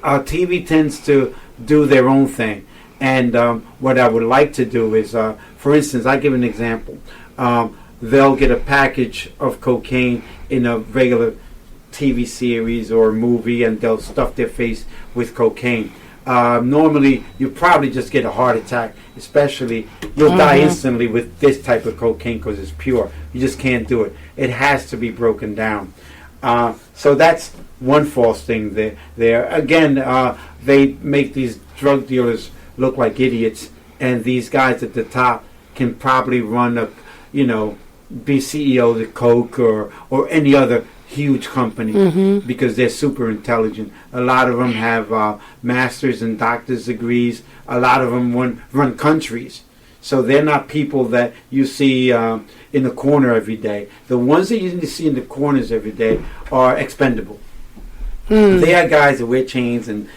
TV tends to do their own thing. And what I would like to do is, for instance, I give an example. They'll get a package of cocaine in a regular TV series or movie, and they'll stuff their face with cocaine. Normally, you probably just get a heart attack, especially you'll die instantly with this type of cocaine because it's pure. You just can't do it. It has to be broken down. So that's one false thing there. Again, they make these drug dealers look like idiots, and these guys at the top can probably run be CEO of the Coke or any other huge company because they're super intelligent. A lot of them have master's and doctor's degrees. A lot of them run countries. So they're not people that you see in the corner every day. The ones that you see in the corners every day are expendable. They are guys that wear chains and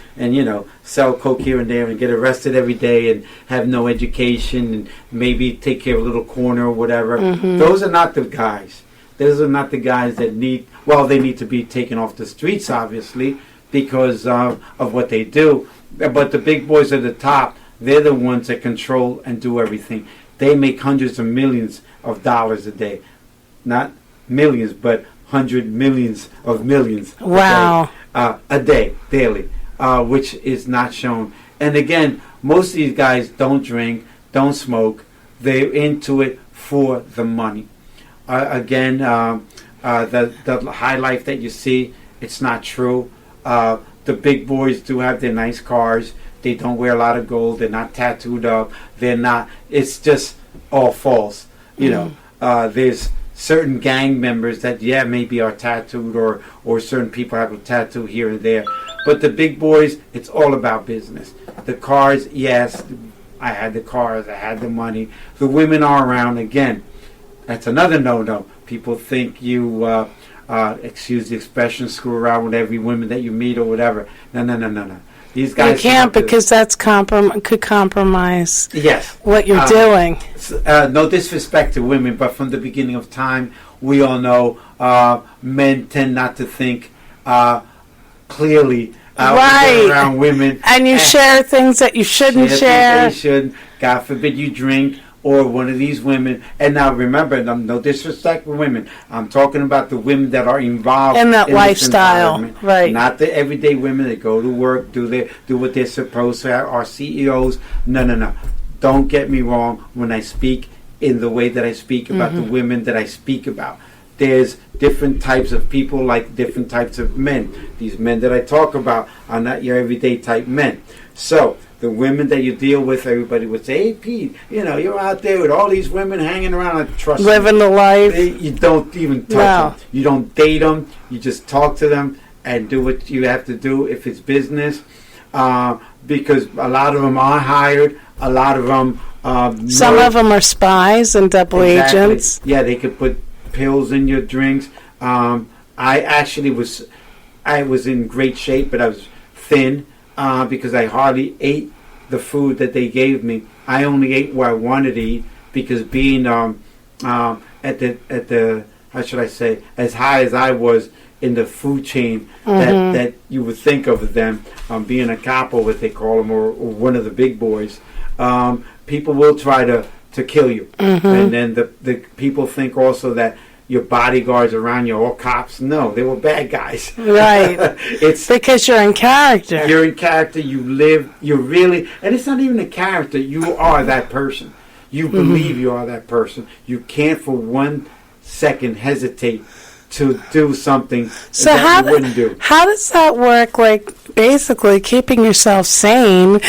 sell coke here and there and get arrested every day and have no education and maybe take care of a little corner or whatever. Those are not the guys. Those are not the guys that they need to be taken off the streets, obviously, because of what they do. But the big boys at the top, they're the ones that control and do everything. They make hundreds of millions of dollars a day. Not millions, but 100 millions of millions. Wow. A day, daily, which is not shown. And again, most of these guys don't drink, don't smoke. They're into it for the money. Again, the high life that you see, it's not true. The big boys do have their nice cars. They don't wear a lot of gold. They're not tattooed up. They're not. It's just all false. There's certain gang members that maybe are tattooed or certain people have a tattoo here and there. But the big boys, it's all about business. The cars, yes, I had the cars, I had the money. The women are around. Again, that's another no-no. People think you, excuse the expression, screw around with every woman that you meet or whatever. No. These guys you can't because that's could compromise what you're doing. No disrespect to women, but from the beginning of time, we all know men tend not to think clearly around women. And you share things that you shouldn't share. Things that you shouldn't. God forbid you drink. Or one of these women, and now remember, no disrespect for women. I'm talking about the women that are involved in that lifestyle, right? Not the everyday women that go to work, do what they're supposed to, are CEOs. No. Don't get me wrong. When I speak in the way that I speak about the women that I speak about, there's different types of people, like different types of men. These men that I talk about are not your everyday type men. So the women that you deal with, everybody would say, "Hey, Pete, you're out there with all these women hanging around." I trust living the life. You don't even touch them. You don't date them. You just talk to them and do what you have to do if it's business. Because a lot of them are hired. A lot of them. Some of them are spies and double agents. Yeah, they could put pills in your drinks. I was in great shape, but I was thin. Because I hardly ate the food that they gave me. I only ate what I wanted to eat because being at the how should I say, as high as I was in the food chain that you would think of them, being a capo, what they call them, or one of the big boys, people will try to kill you. And then the people think also that your bodyguards around you are all cops. No, they were bad guys. Right. It's because you're in character. You're in character. You live. You're really, and it's not even a character. You are that person. You believe you are that person. You can't for 1 second hesitate to do something that you wouldn't do. How does that work? Like, basically keeping yourself sane,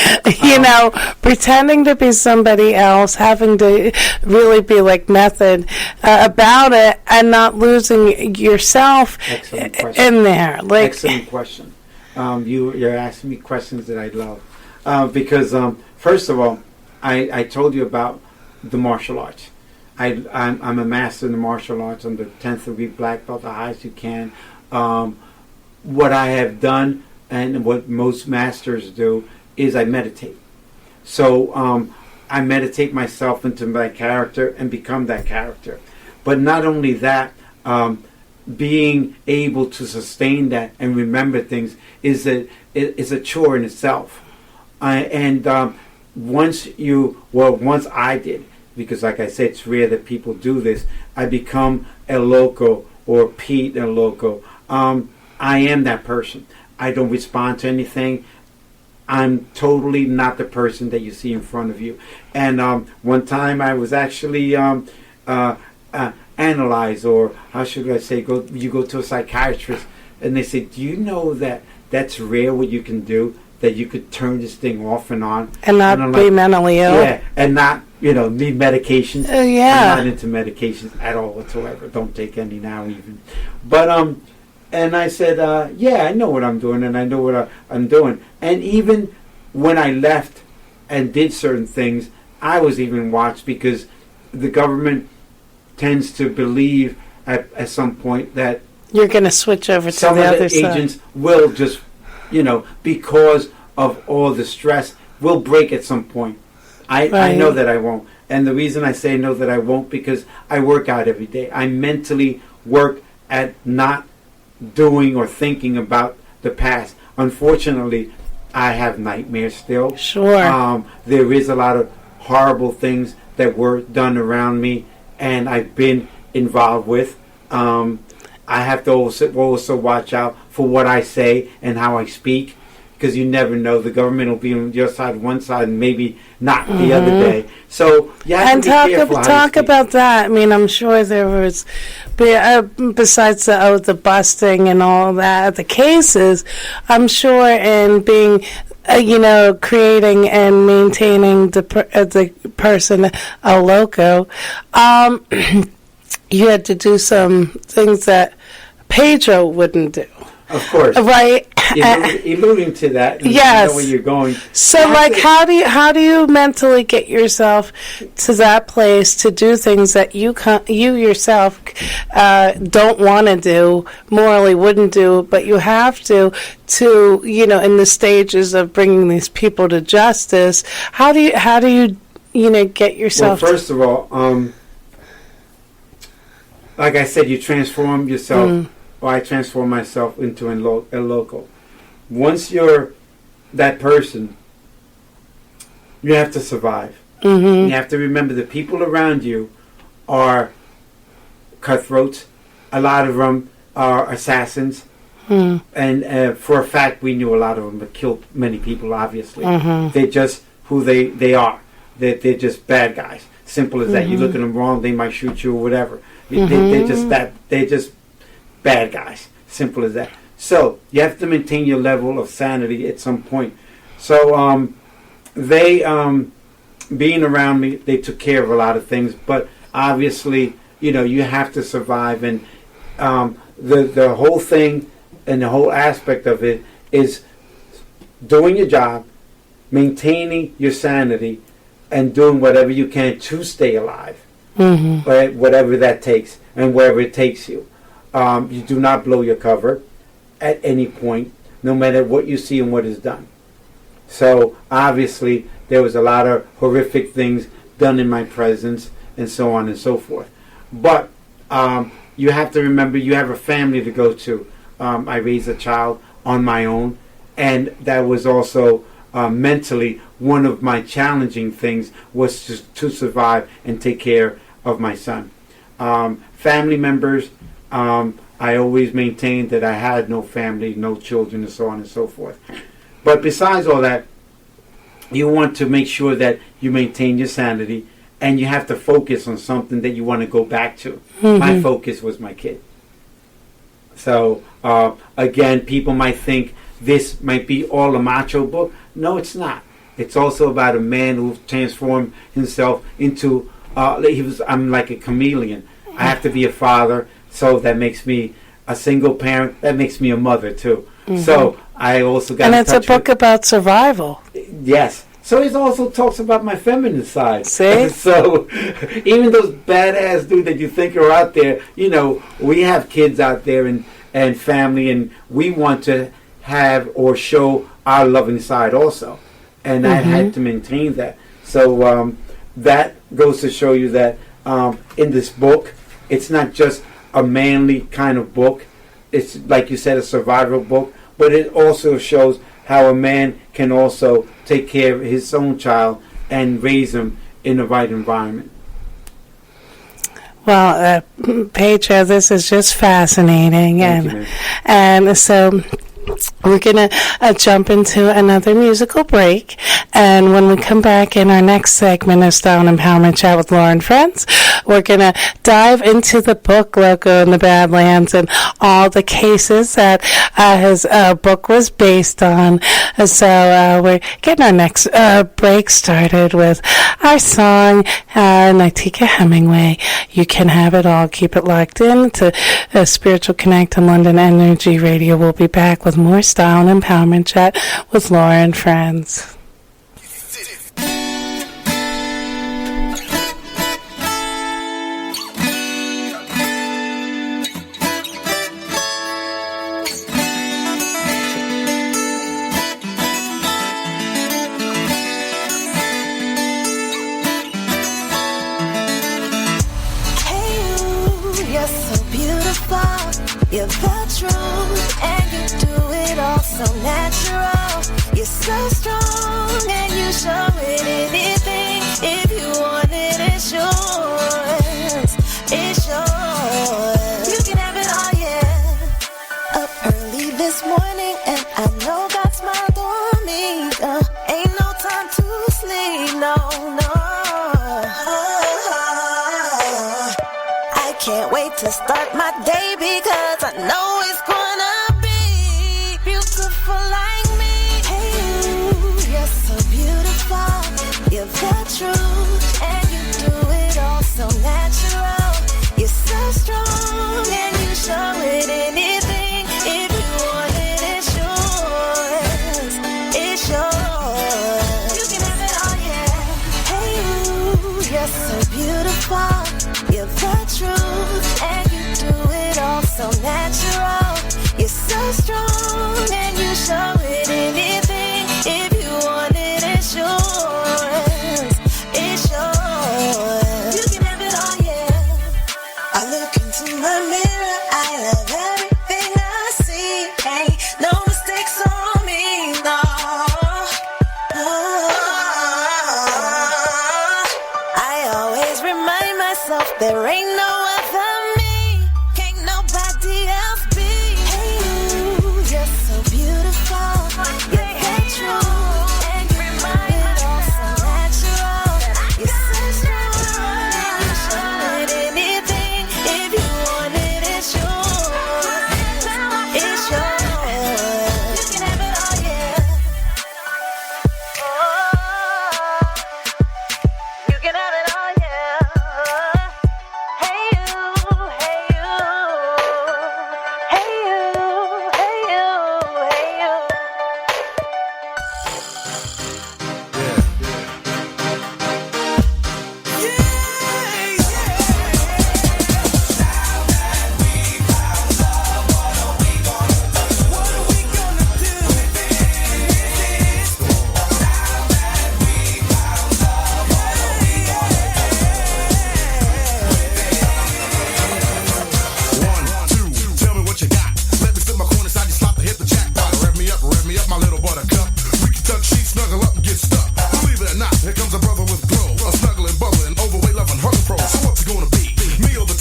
you know, pretending to be somebody else, having to really be like method about it, and not losing yourself in there. Like, excellent question. You're asking me questions that I love because first of all, I told you about the martial arts. I'm a master in the martial arts. I'm the 10th degree black belt, the highest you can. What I have done, and what most masters do, is I meditate. So I meditate myself into my character and become that character. But not only that, being able to sustain that and remember things is a chore in itself. Once I did, because like I said, it's rare that people do this, I become a Loco or Pete a Loco. I am that person. I don't respond to anything. I'm totally not the person that you see in front of you. And one time I was actually analyzed, or how should I say, you go to a psychiatrist and they say, do you know that that's rare what you can do? That you could turn this thing off and on. And not be mentally ill. Yeah, and not, need medications. Yeah. I'm not into medications at all whatsoever. Don't take any now even. But, and I said, yeah, I know what I'm doing, and I know what I'm doing. And even when I left and did certain things, I was even watched because the government tends to believe at some point that you're going to switch over to the other side. Some of the agents will just, because of all the stress, will break at some point. I know that I won't. And the reason I say no that I won't, because I work out every day. I mentally work at not doing or thinking about the past. Unfortunately, I have nightmares still. Sure. There is a lot of horrible things that were done around me and I've been involved with. I have to also watch out for what I say and how I speak, because you never know. The government will be on your side one side and maybe not the other day. So you have to be careful. And talk about that. I mean, I'm sure there was, besides the busting and all that, the cases, I'm sure in being, creating and maintaining the person a loco, you had to do some things that Pedro wouldn't do. Of course. Right. Alluding to that. Yes. You know where you're going. So, how do you mentally get yourself to that place to do things that you yourself don't want to do, morally wouldn't do, but you have to in the stages of bringing these people to justice? How do you get yourself? Well, first of all, like I said, you transform yourself. Or I transform myself into a loco. Once you're that person, you have to survive. You have to remember the people around you are cutthroats. A lot of them are assassins. And for a fact, we knew a lot of them have killed many people, obviously. They're just who they are. They're just bad guys. Simple as that. You look at them wrong, they might shoot you or whatever. They're just bad guys. Simple as that. So you have to maintain your level of sanity at some point. So they being around me, they took care of a lot of things, but obviously you have to survive, and the whole thing and the whole aspect of it is doing your job, maintaining your sanity, and doing whatever you can to stay alive, right? Whatever that takes and wherever it takes you. You do not blow your cover at any point, no matter what you see and what is done. So obviously there was a lot of horrific things done in my presence and so on and so forth. But you have to remember you have a family to go to. I raised a child on my own, and that was also mentally one of my challenging things was to survive and take care of my son. Family members, I always maintained that I had no family, no children, and so on and so forth. But besides all that, you want to make sure that you maintain your sanity, and you have to focus on something that you want to go back to. My focus was my kid. So, again, people might think this might be all a macho book. No, it's not. It's also about a man who transformed himself into, I'm like a chameleon. I have to be a father, so that makes me a single parent. That makes me a mother, too. So, I also got And it's a book about survival. Yes. So it also talks about my feminine side. See? So even those badass dudes that you think are out there, you know, we have kids out there and family, and we want to have or show our loving side also. And I had to maintain that. So that goes to show you that in this book, it's not just a manly kind of book. It's, like you said, a survival book. But it also shows how a man can also take care of his own child and raise him in the right environment. Well, Pedro, this is just fascinating. Thank you, And so we're going to jump into another musical break. And when we come back in our next segment of Style and Empowerment Chat with Laura and Friends, we're going to dive into the book Loco in the Badlands and all the cases that his book was based on. So we're getting our next break started with our song, Nightika Hemingway, You Can Have It All. Keep it locked in to Spiritual Connect on London Energy Radio. We'll be back with more Style and Empowerment Chat with Laura and Friends. You're the truth, and you do it all so natural. You're so strong, and you show it anything. If you want it, it's yours. It's yours. You can have it all, yeah. Up early this morning, and I know God smiled on me. Ain't no time to sleep, no, no. I can't wait to start my day because I know it's gonna be beautiful like me. Hey, you're so beautiful. You're the truth, and you do it all so natural. You're so strong, and you show it anything. If you want it, it's yours. It's yours. You can have it all, yeah. Hey, you're so beautiful. You're the truth, and you do it all so natural. You're so strong, and you show it anything. If you want it, it's yours. It's yours. You can have it all, yeah. I look into my mirror, I love everything I see. Ain't no mistakes on me, no. I always remind myself there ain't no other me. Can't nobody else be. Hey, you're so beautiful. You're the truth, and you remind it all so natural. You're so strong, and you show it anything. If you want it, it's yours. It's yours. You can have it all, yeah. Oh, you can have it all, yeah. Hey.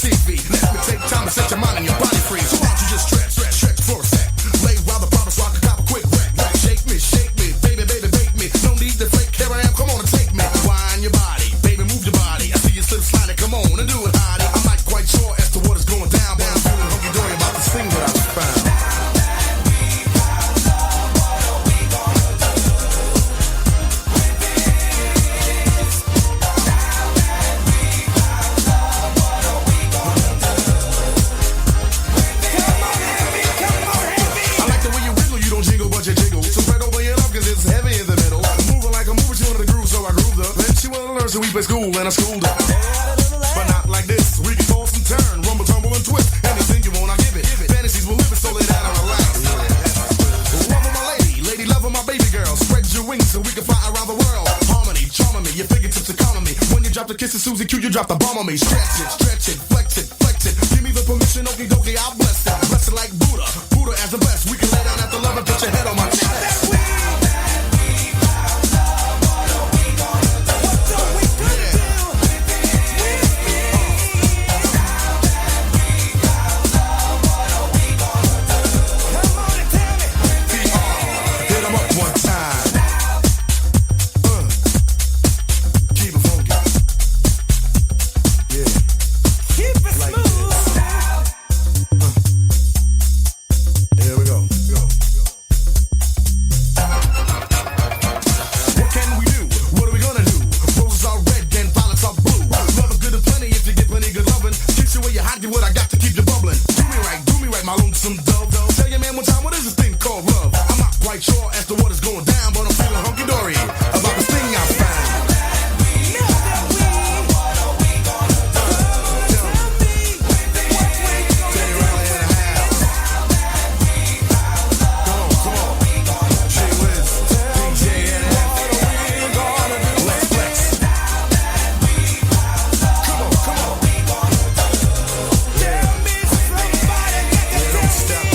TV. Let me take time to set your mind and your body free. So why don't you just stretch, stretch, stretch for a sec. Lay while the problems rock a cop a quick wreck. Shake me, baby, baby, bake me. No need to fake, here I am, come on and take me. Wind your body, baby, move your body. I see you slip sliding, come on and do it, hottie. I'm not quite sure as to what is going down, but I'm feeling hunky-dory about this thing that I just found. So we play school and I schooled her. But not like this. We can toss and turn, rumble, tumble, and twist. Anything you want, I give it. Fantasies will live it, so lay down and relax. Love of my lady, love of my baby girl. Spread your wings so we can fly around the world. Harmony, charming me, your fingertips economy. When you drop the kisses, Susie Q, you drop the bomb on me. Stretch it, flex it. Give me the permission, okie dokie, I'll bless it. Bless it like Buddha, Buddha as the best. We can lay down at the love and put your head on my chest. Step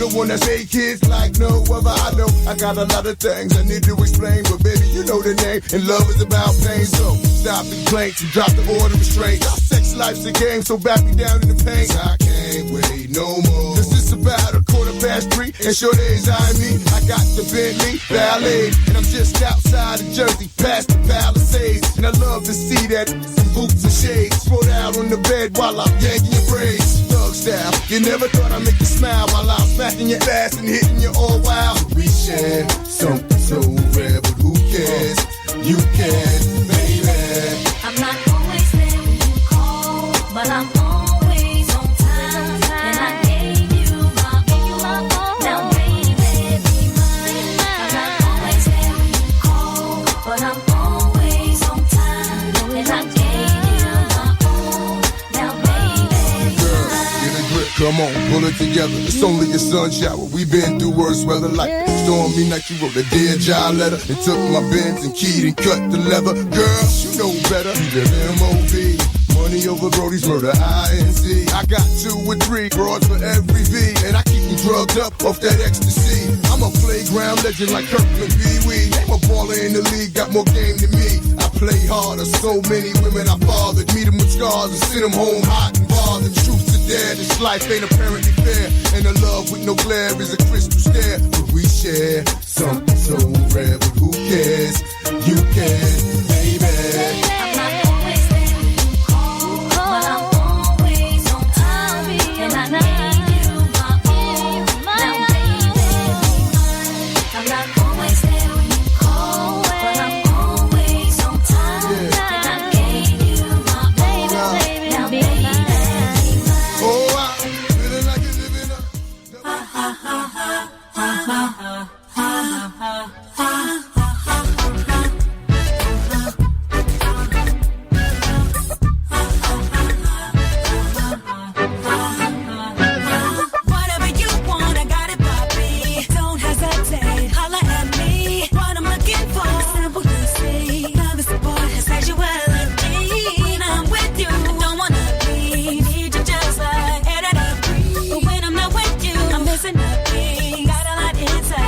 the one that's made kids like no other. I know I got a lot of things I need to explain, but baby, you know the name, and love is about pain. So stop the complaints and drop the order of restraint. Our sex life's a game, so back me down in the paint. I can't wait no more. This is about 3:15, and sure days I me. I got the Bentley Ballet, and I'm just outside of Jersey, past the Palisades. And I love to see that some boots and shades. Roll out on the bed while I'm yanking your braids. Thug style, you never thought I'd make you smile while I'm smacking your ass and hitting you all wild. We share something so rare, but who cares? You can, baby. I'm not always there when you call, but I'm always on time. And I gave you my all. Now, baby, be mine. I'm not always there when you call, but I'm always on time. And I gave you my all. Now, baby, be mine. Get a grip, come on, pull it together. It's only a sun shower. We've been through worse weather like stormy night. You wrote a Dear John letter and took my Benz and keyed and cut the leather. Girl, you know better. You live M.O.B. Money over Brody's murder, I.N.C. I got 2 or 3 broads for every V, and I keep them drugged up off that ecstasy. I'm a playground legend like Kirkland Pee Wee. I'm a baller in the league, got more game than me. I play harder, so many women I fathered. Meet them with scars and send them home hot and bothered. Truth to dare, this life ain't apparently fair. And a love with no glare is a crystal stare. But we share something so rare, but who cares? You can, baby. I'm not always there when you call, but I'm always on time. And I gave you my all. Now, baby, be mine. I'm not always there when you call, but I'm always on time. And I gave you my all. Now, baby, be mine. Oh, I'm feeling like it's living up. Whatever you want, I got it, Bobby. Don't hesitate, holla at me. What I'm looking for, simple to see. Love is support, sexuality. When I'm with you, I don't wanna leave. Need you just like air that I breathe. But when I'm not with you, I'm missing nothing. Got a lot inside.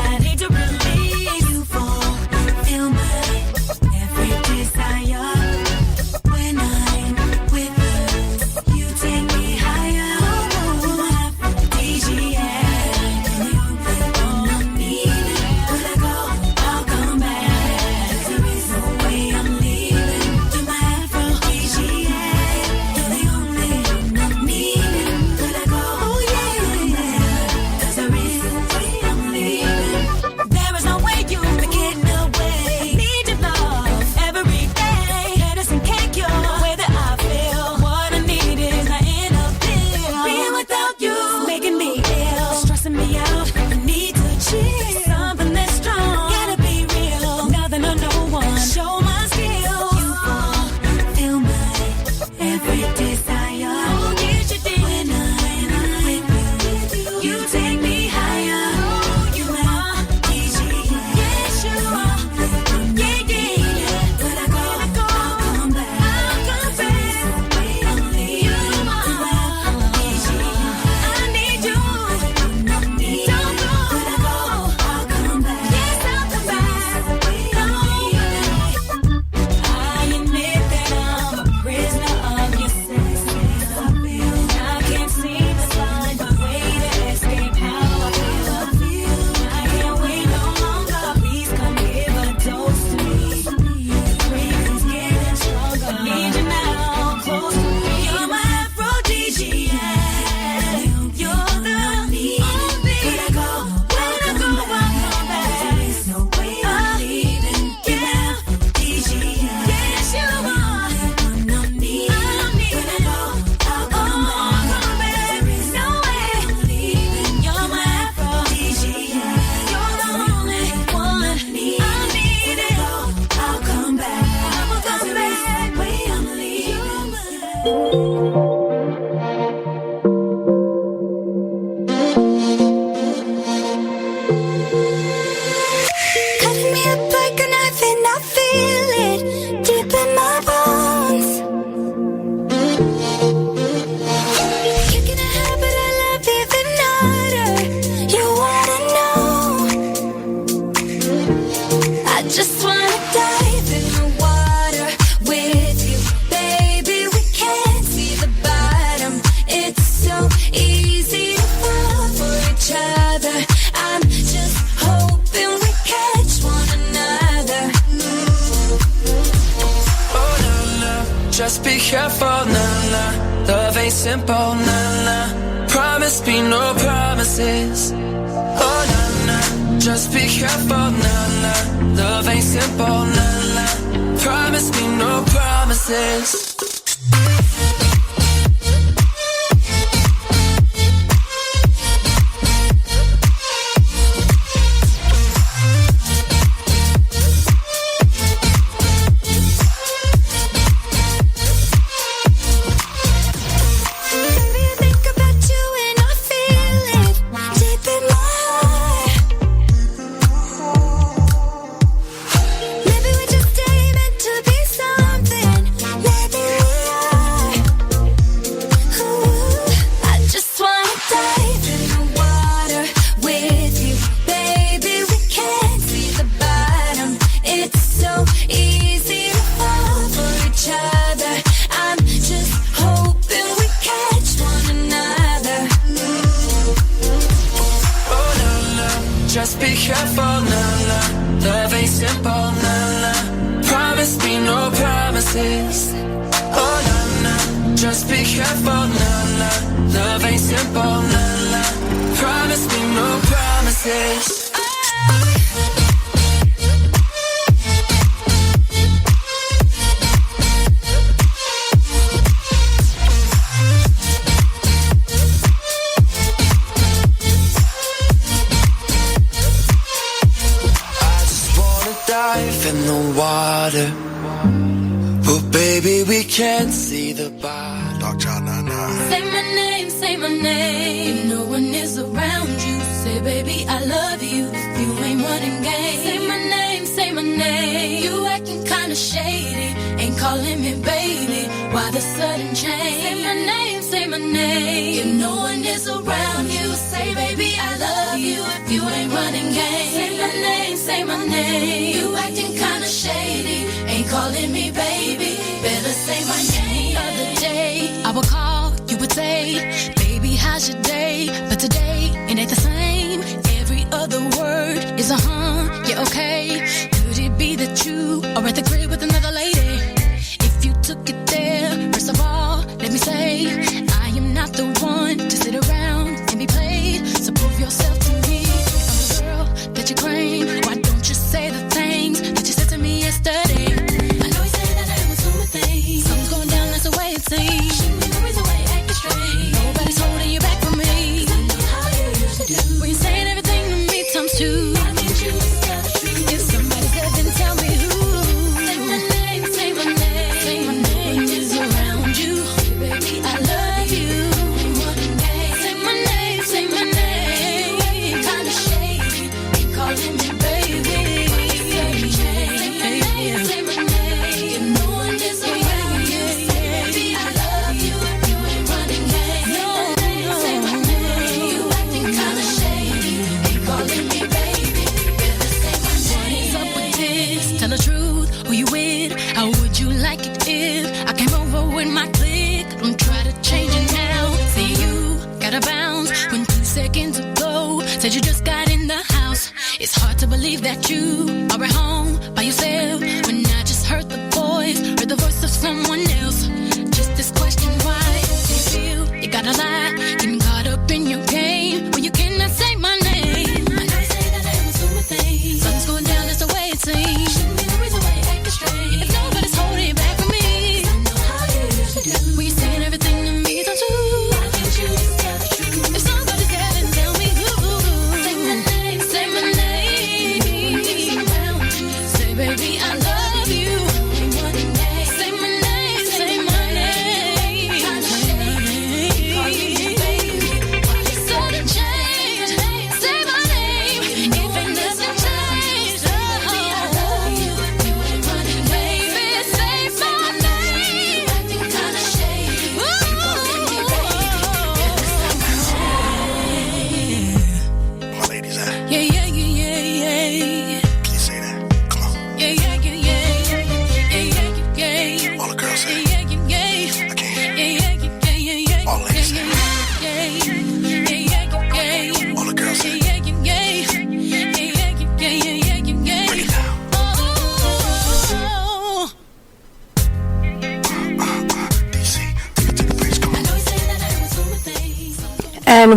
careful, nah, nah. Love ain't simple, nah, nah. Promise me no promises. Oh, nah, nah. Just be careful, nah, nah. Love ain't simple, nah, nah. Promise me no promises.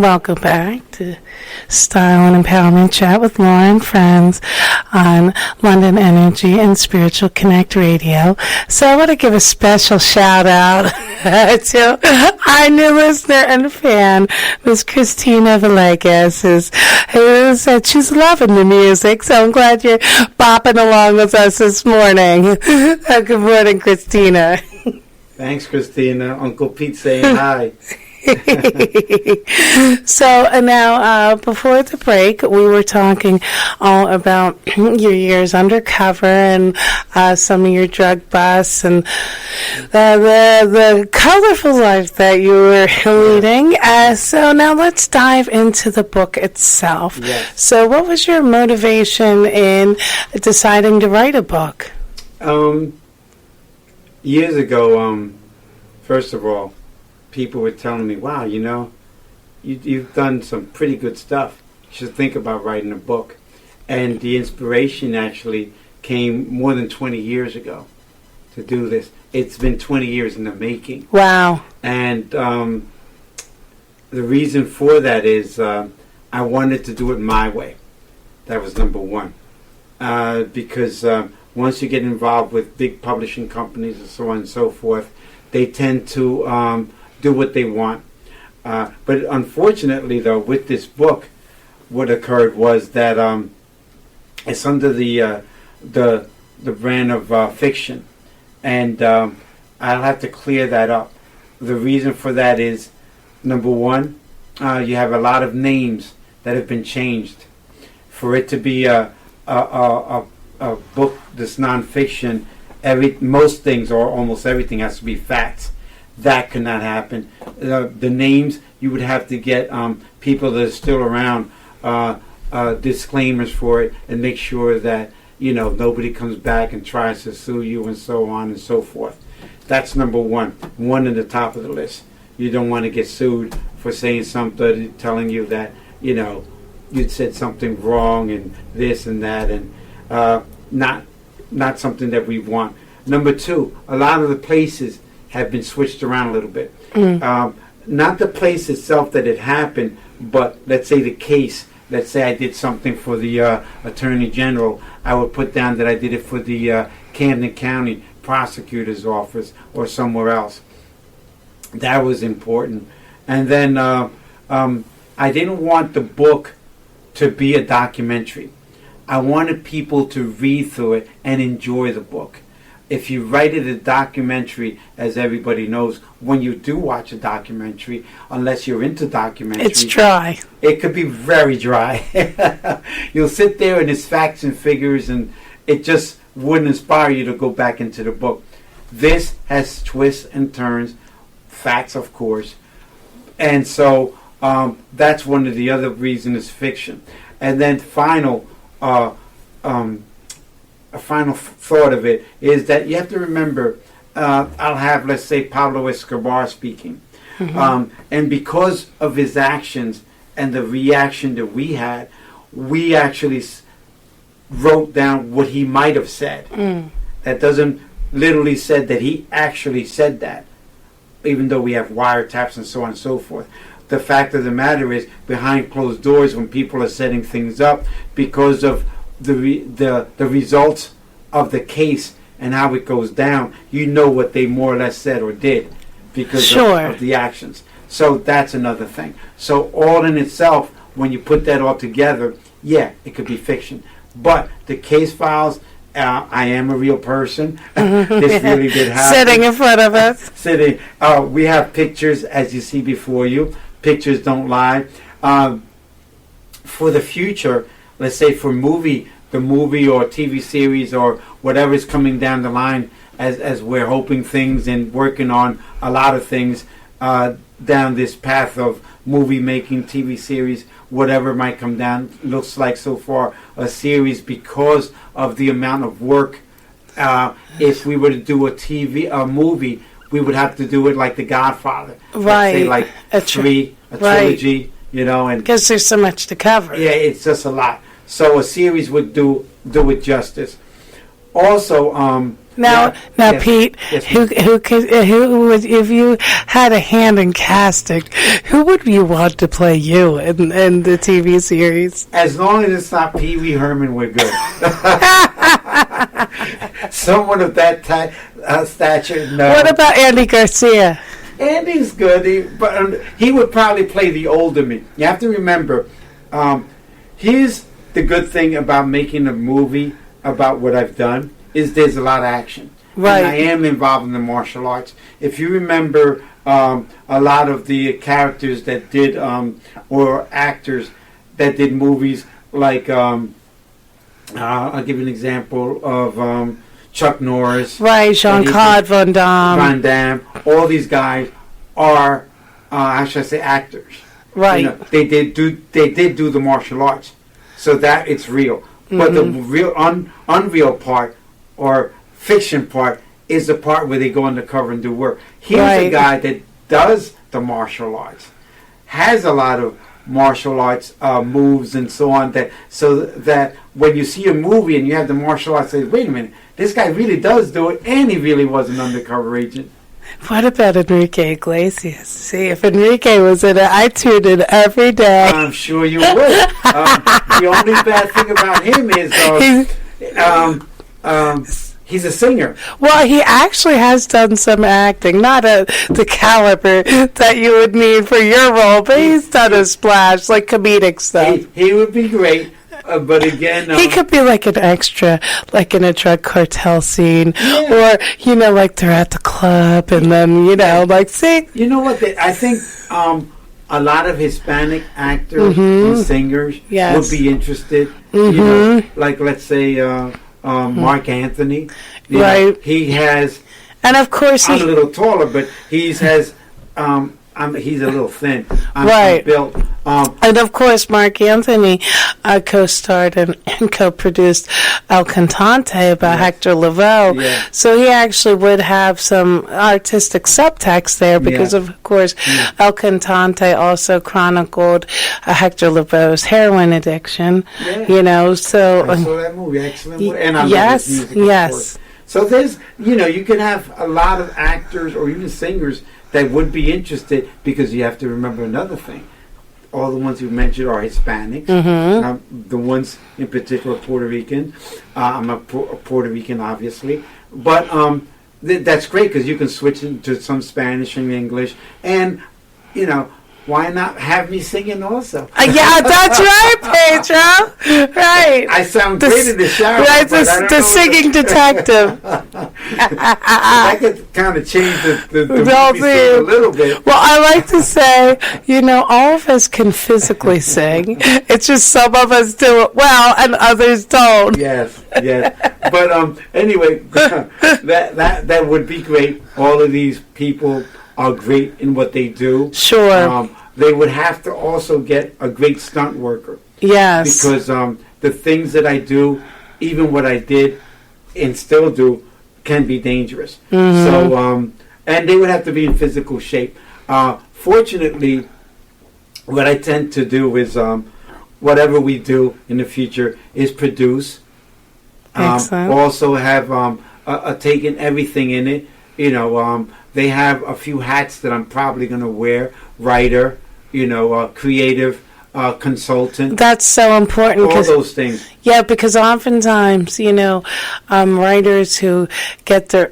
Welcome back to Style and Empowerment Chat with Lauren Friends on London Energy and Spiritual Connect Radio. So I want to give a special shout out to our new listener and fan, Miss Christina Valegas, who said she's loving the music. So I'm glad you're bopping along with us this morning. Good morning, Christina. Thanks, Christina. Uncle Pete saying hi. So now, before the break, we were talking all about your years undercover and some of your drug busts and the colorful life that you were leading. So now let's dive into the book itself. Yes. So what was your motivation in deciding to write a book? Years ago, first of all, people were telling me, wow, you've done some pretty good stuff. You should think about writing a book. And the inspiration actually came more than 20 years ago to do this. It's been 20 years in the making. Wow. And the reason for that is I wanted to do it my way. That was number one. Because once you get involved with big publishing companies and so on and so forth, they tend to do what they want. But unfortunately, though, with this book, what occurred was that it's under the brand of fiction, and I'll have to clear that up. The reason for that is, number one, you have a lot of names that have been changed. For it to be a book that's nonfiction, most things or almost everything has to be facts. That could not happen. The names, you would have to get people that are still around disclaimers for it and make sure that nobody comes back and tries to sue you and so on and so forth. That's number one at the top of the list. You don't want to get sued for saying something, telling you that you'd said something wrong and this and that, and not something that we want. Number two, a lot of the places have been switched around a little bit. Not the place itself that it happened, but let's say the case. Let's say I did something for the Attorney General. I would put down that I did it for the Camden County Prosecutor's Office or somewhere else. That was important. And then I didn't want the book to be a documentary. I wanted people to read through it and enjoy the book. If you write it a documentary, as everybody knows, when you do watch a documentary, unless you're into documentaries, it's dry. It could be very dry. You'll sit there and it's facts and figures, and it just wouldn't inspire you to go back into the book. This has twists and turns, facts, of course, and so that's one of the other reasons is fiction. And then a final thought of it is that you have to remember, I'll have, let's say, Pablo Escobar speaking. And because of his actions and the reaction that we had, we actually wrote down what he might have said. That doesn't literally said that he actually said that, even though we have wiretaps and so on and so forth. The fact of the matter is, behind closed doors, when people are setting things up, because of the results of the case and how it goes down, what they more or less said or did because of the actions. So that's another thing. So all in itself, when you put that all together, it could be fiction. But the case files, I am a real person. This really did happen. Sitting in front of us. We have pictures, as you see before you. Pictures don't lie. For the future, let's say for the movie or TV series or whatever is coming down the line, as we're hoping things and working on a lot of things down this path of movie making, TV series, whatever might come down. Looks like so far a series because of the amount of work. If we were to do a movie, we would have to do it like The Godfather. Right. Let's say like a trilogy, and because there's so much to cover. Yeah, it's just a lot. So a series would do it justice. Also, Now, Yes. Pete, Yes, who would, if you had a hand in casting, who would you want to play you in the TV series? As long as it's not Pee Wee Herman, we're good. Someone of that stature, no. What about Andy Garcia? Andy's good, but he would probably play the older me. You have to remember, here's the good thing about making a movie about what I've done, is there's a lot of action. Right. And I am involved in the martial arts. If you remember, a lot of the characters that did, or actors that did movies like, I'll give you an example of Chuck Norris. Right, Jean-Claude Van Damme. Van Damme. All these guys are, how should I say, actors. Right. You know, they did do the martial arts, so that it's real. But the real unreal part or fiction part is the part where they go undercover and do work. Here's a guy that does the martial arts, has a lot of martial arts moves and so on. So that when you see a movie and you have the martial arts, say, wait a minute, this guy really does do it, and he really was an undercover agent. What about Enrique Iglesias? See, if Enrique was in it, I'd tune in every day. I'm sure you would. The only bad thing about him is he's a singer. Well, he actually has done some acting, not at the caliber that you would need for your role, but he's done a splash, like comedic stuff. He would be great. But again, he could be like an extra, like in a drug cartel scene, or like they're at the club, and then like see. You know what? I think a lot of Hispanic actors and singers would be interested. Like let's say Mark Anthony. Right. He has, and of course I'm a little taller, but he's a little thin. I'm built. And of course, Mark Anthony co-starred and co-produced El Cantante about Hector Lavoe. Yeah. So he actually would have some artistic subtext there because, of course, El Cantante also chronicled Hector Lavoe's heroin addiction. Yeah. So I saw that movie. Excellent movie. And I love his music, of course. So there's, you can have a lot of actors or even singers that would be interested, because you have to remember another thing. All the ones you mentioned are Hispanics. The ones in particular Puerto Rican. I'm a Puerto Rican, obviously. But that's great, because you can switch into some Spanish and English. And, why not have me singing also? Yeah, that's right, Pedro. Right. I sound great in the shower. Right, the singing detective. I could kind of change the movie scene a little bit. Well, I like to say, all of us can physically sing. It's just some of us do it well and others don't. Yes. But anyway, that would be great. All of these people are great in what they do. Sure. They would have to also get a great stunt worker. Yes. Because the things that I do, even what I did and still do, can be dangerous. So, and they would have to be in physical shape. Fortunately, what I tend to do is whatever we do in the future is produce. Also have taken everything in it. They have a few hats that I'm probably going to wear. Writer, creative consultant. That's so important. All those things. Yeah, because oftentimes, writers who get their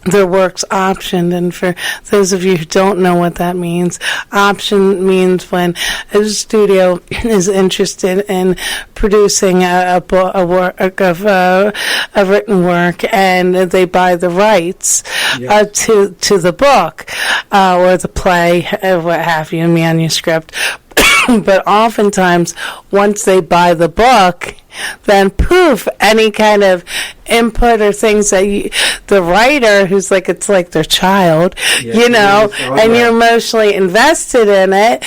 their works optioned, and for those of you who don't know what that means, option means when a studio is interested in producing a work of a written work, and they buy the rights to the book or the play, what have you, manuscript. But oftentimes, once they buy the book, then poof, any kind of input or things that the writer, who's like, it's like their child, and you're emotionally invested in it,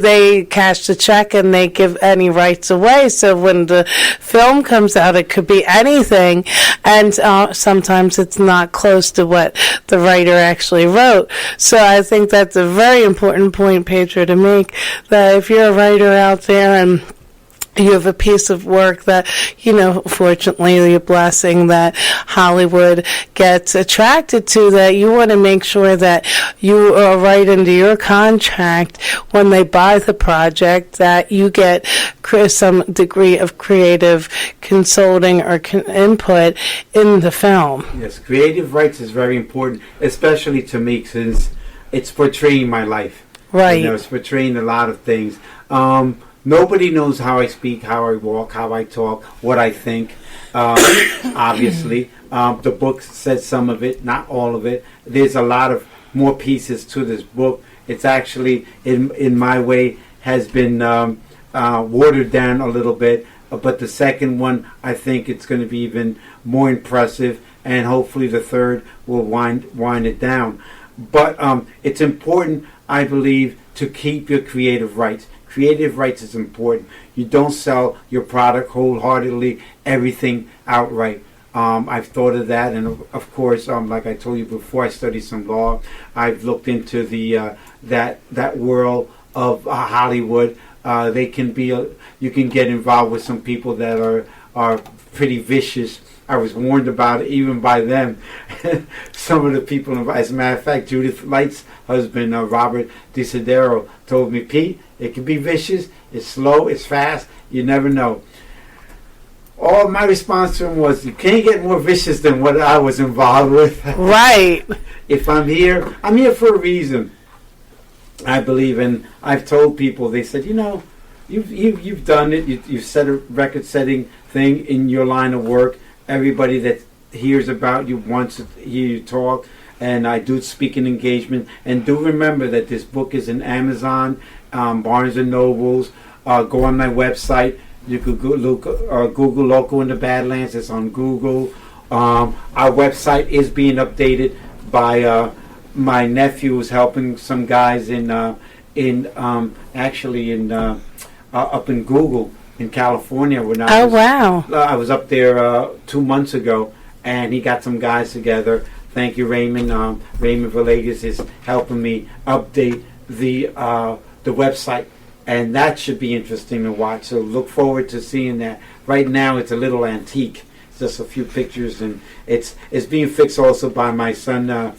they cash the check and they give any rights away. So when the film comes out, it could be anything, and sometimes it's not close to what the writer actually wrote. So I think that's a very important point, Pedro, to make, that if you're a writer out there and you have a piece of work that, fortunately, you're blessing that Hollywood gets attracted to, that you want to make sure that you are right into your contract when they buy the project, that you get some degree of creative consulting or input in the film. Yes, creative rights is very important, especially to me, since it's portraying my life. Right. It's portraying a lot of things. Nobody knows how I speak, how I walk, how I talk, what I think. Obviously, the book says some of it, not all of it. There's a lot of more pieces to this book. It's actually, in my way, has been watered down a little bit. But the second one, I think it's going to be even more impressive, and hopefully the third will wind it down. But it's important, I believe, to keep your creative rights. Creative rights is important. You don't sell your product wholeheartedly, everything outright. I've thought of that, and of course, like I told you before, I studied some law. I've looked into the that world of Hollywood. They can be you can get involved with some people that are pretty vicious. I was warned about it even by them. Some of the people, as a matter of fact, Judith Light's husband, Robert DeSidero, told me, Pete, it can be vicious, it's slow, it's fast, you never know. All my response to him was, you can't get more vicious than what I was involved with. Right. If I'm here for a reason. I believe, and I've told people, they said, you've done it, you've set a record-setting thing in your line of work. Everybody that hears about you wants to hear you talk, and I do speaking engagement. And do remember that this book is in Amazon, Barnes and Nobles. Go on my website. You could Google Loco in the Badlands. It's on Google. Our website is being updated by my nephew, who's helping some guys up in Google. In California, wow! I was up there 2 months ago, and he got some guys together. Thank you, Raymond. Raymond Valegas is helping me update the website, and that should be interesting to watch. So look forward to seeing that. Right now, it's a little antique. It's just a few pictures, and it's being fixed also by my son.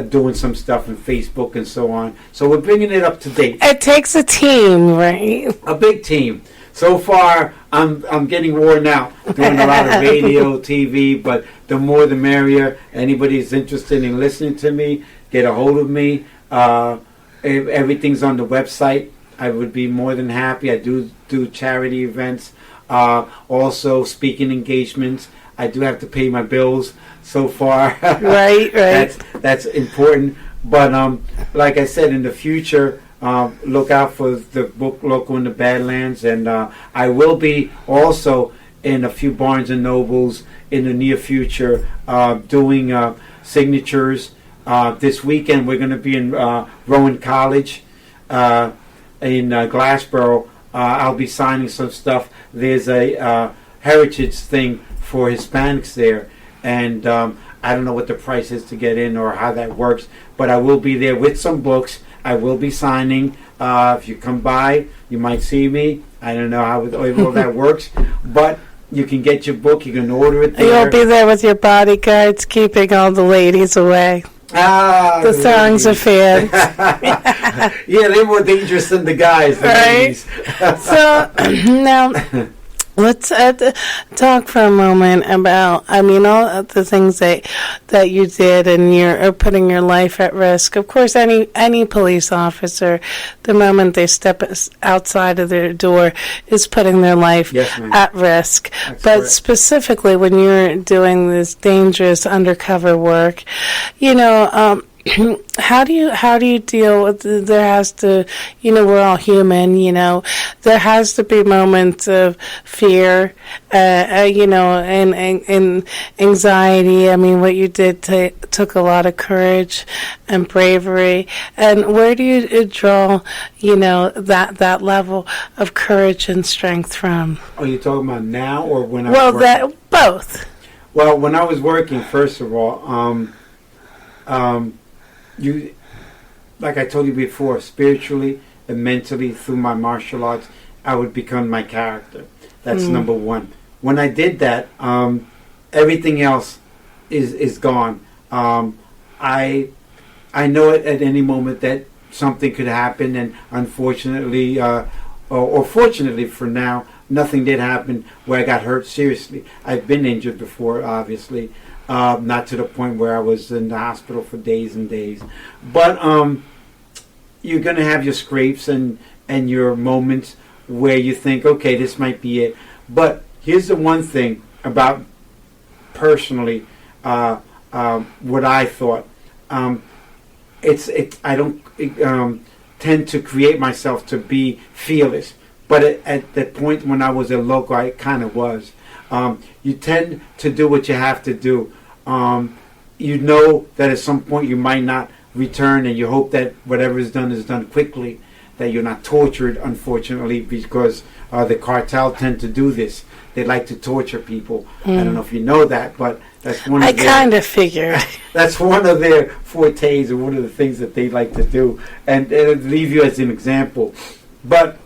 Doing some stuff on Facebook and so on. So we're bringing it up to date. It takes a team, right? A big team. So far, I'm getting worn out doing a lot of radio, TV, but the more the merrier. Anybody who's interested in listening to me, get a hold of me. Everything's on the website. I would be more than happy. I do charity events, also speaking engagements. I do have to pay my bills so far. Right. That's important. But like I said, in the future, look out for the book Loco in the Badlands, and I will be also in a few Barnes and Nobles in the near future doing signatures. This weekend we're going to be in Rowan College in Glassboro. I'll be signing some stuff. There's a heritage thing for Hispanics there, and I don't know what the price is to get in or how that works, but I will be there with some books. I will be signing. If you come by, you might see me. I don't know how all that works, but you can get your book. You can order it there. You'll be there with your bodyguards, keeping all the ladies away. The songs are fans. Yeah, they're more dangerous than the guys. Right? So, now, let's talk for a moment about, all of the things that you did, and you're putting your life at risk. Of course, any police officer, the moment they step outside of their door, is putting their life at risk. That's but correct. Specifically, when you're doing this dangerous undercover work, how do you deal with there has to, we're all human, there has to be moments of fear, and anxiety. What you did took a lot of courage and bravery. And where do you draw, that level of courage and strength from? Are you talking about now or when I was working? Both. Well, when I was working, first of all, you, like I told you before, spiritually and mentally through my martial arts I would become my character. That's number one. When I did that, everything else is gone. I know at any moment that something could happen, and unfortunately, or fortunately for now, nothing did happen where I got hurt seriously. I've been injured before, obviously, not to the point where I was in the hospital for days and days. But you're going to have your scrapes and your moments where you think, okay, this might be it. But here's the one thing about personally what I thought. I don't tend to create myself to be fearless, but at the point when I was a loco, I kind of was. You tend to do what you have to do. You know that at some point you might not return, and you hope that whatever is done quickly, that you're not tortured, unfortunately, because the cartel tend to do this. They like to torture people. I don't know if you know that, but that's one of their... I kind of figured. That's one of their fortes, and one of the things that they like to do. And it'll leave you as an example. But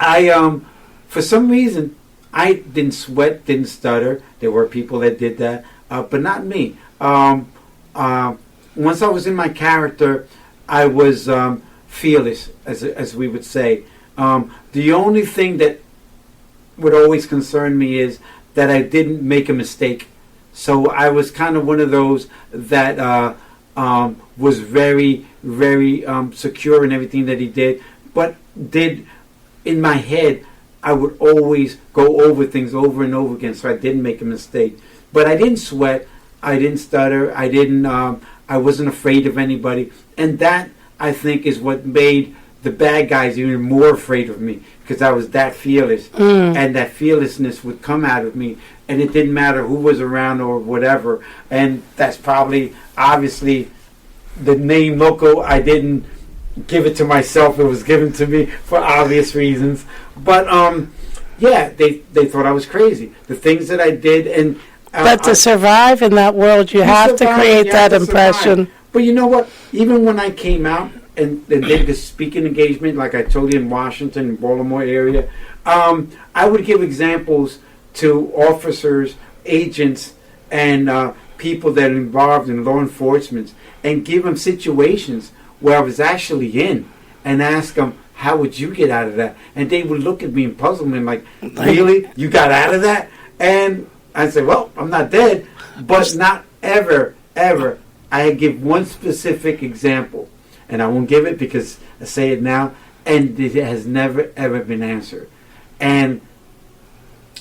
I, for some reason, I didn't sweat, didn't stutter. There were people that did that, but not me. Once I was in my character, I was fearless, as we would say. The only thing that would always concern me is that I didn't make a mistake. So I was kind of one of those that was very, very secure in everything that he did, but did in my head, I would always go over things over and over again, so I didn't make a mistake. But I didn't sweat, I didn't stutter, I wasn't afraid of anybody, and that, I think, is what made the bad guys even more afraid of me, because I was that fearless, and that fearlessness would come out of me, and it didn't matter who was around or whatever. And that's probably, obviously, the name Loco, I didn't give it to myself, it was given to me for obvious reasons. But yeah, they thought I was crazy. The things that I did, and but to survive in that world, you have to create that impression. But you know what? Even when I came out and did the speaking engagement, like I told you, in Washington and Baltimore area, I would give examples to officers, agents, and people that are involved in law enforcement, and give them situations where I was actually in, and ask them, how would you get out of that? And they would look at me in puzzlement, like, really? You got out of that? And I said, well, I'm not dead, but not ever, ever. I give one specific example, and I won't give it because I say it now, and it has never, ever been answered. And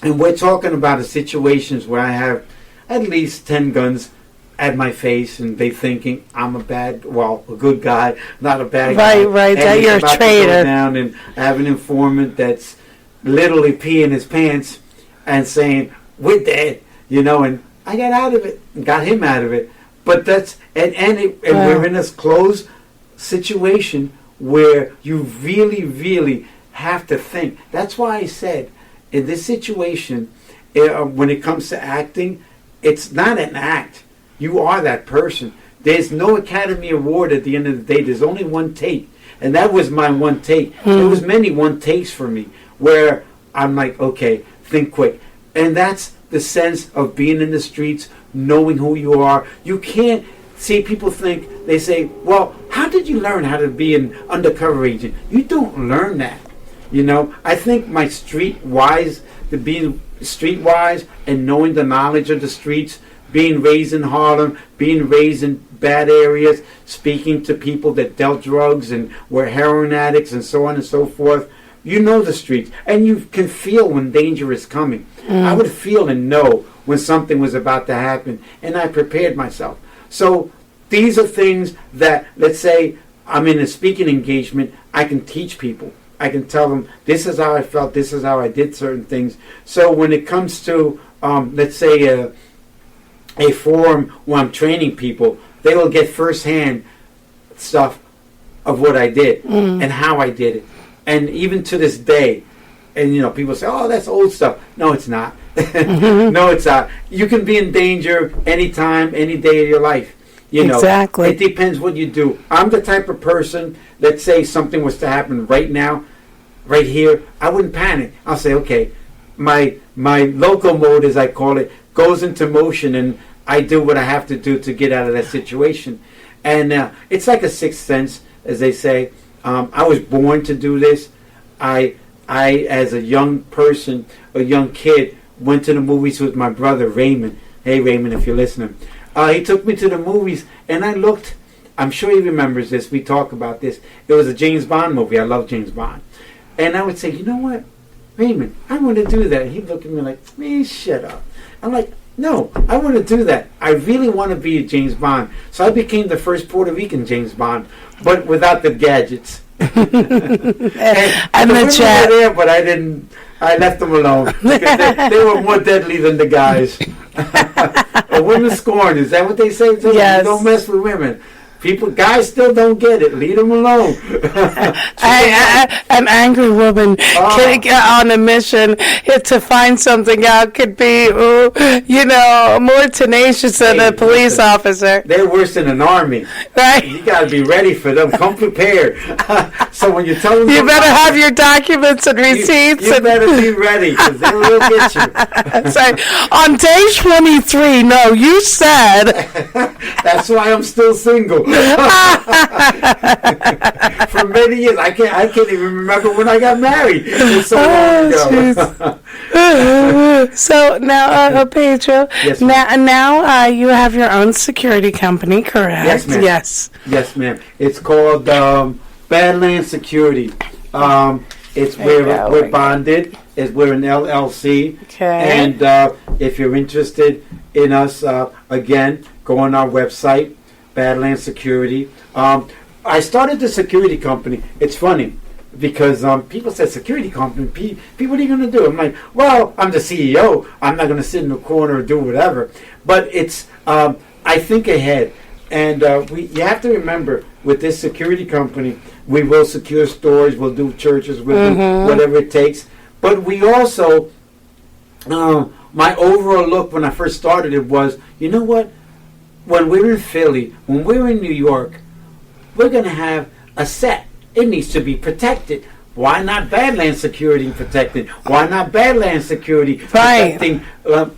we're talking about situations where I have at least 10 guns at my face, and they thinking I'm a good guy, not a bad guy. Right, that you're a traitor. Down, and I have an informant that's literally peeing his pants and saying, we're dead, and I got out of it, and got him out of it. But that's, and we're in this closed situation where you really, really have to think. That's why I said, in this situation, when it comes to acting, it's not an act. You are that person. There's no Academy Award at the end of the day. There's only one take. And that was my one take. There was many one takes for me where I'm like, okay, think quick. And that's the sense of being in the streets, knowing who you are. You can't see people think, they say, well, how did you learn how to be an undercover agent? You don't learn that. I think my being streetwise and knowing the knowledge of the streets, being raised in Harlem, being raised in bad areas, speaking to people that dealt drugs and were heroin addicts and so on and so forth. You know the streets, and you can feel when danger is coming. I would feel and know when something was about to happen, and I prepared myself. So these are things that, let's say I'm in a speaking engagement, I can teach people. I can tell them, this is how I felt, this is how I did certain things. So when it comes to, let's say, a forum where I'm training people, they will get firsthand stuff of what I did and how I did it. And even to this day, and people say, oh, that's old stuff. No, it's not. No, it's not. You can be in danger anytime, any day of your life. Exactly. It depends what you do. I'm the type of person, let's say something was to happen right now, right here, I wouldn't panic. I'll say, okay, my loco mode, as I call it, goes into motion, and I do what I have to do to get out of that situation. And it's like a sixth sense, as they say. I was born to do this. I, as a young person, a young kid, went to the movies with my brother, Raymond. Hey, Raymond, if you're listening. He took me to the movies, and I looked. I'm sure he remembers this. We talk about this. It was a James Bond movie. I love James Bond. And I would say, you know what, Raymond, I want to do that. And he'd look at me like, man, shut up. I'm like, no, I want to do that. I really want to be a James Bond. So I became the first Puerto Rican James Bond, but without the gadgets. and the chat. Were there, but I didn't. I left them alone because they were more deadly than the guys. A women's scorn, is that what they say? Yes. You don't mess with women. Guys still don't get it. Leave them alone. An angry woman on a mission to find something out could be, more tenacious than a police officer. They're worse than an army. Right. You got to be ready for them. Come prepared. So when you tell them, you better have your documents and receipts. You better be ready because they will get you. Sorry. On day 23, no, you said. That's why I'm still single. For many years, I can't even remember when I got married. It's so long ago. So now, Pedro, yes, now you have your own security company, correct? Yes, ma'am. Yes, ma'am. It's called Badlands Security. It's we're bonded. We're an LLC. Okay. And if you're interested in us, again, go on our website. Badlands Security. I started the security company. It's funny because people say security company. People, what are you going to do? I'm like, well, I'm the CEO. I'm not going to sit in the corner or do whatever. But it's I think ahead, and you have to remember with this security company, we will secure stores, we'll do churches, we'll do whatever it takes. But we also, my overall look when I first started it was, you know what? When we're in Philly, when we're in New York, we're going to have a set. It needs to be protected. Why not Badlands Security protected? Why not Badlands Security protecting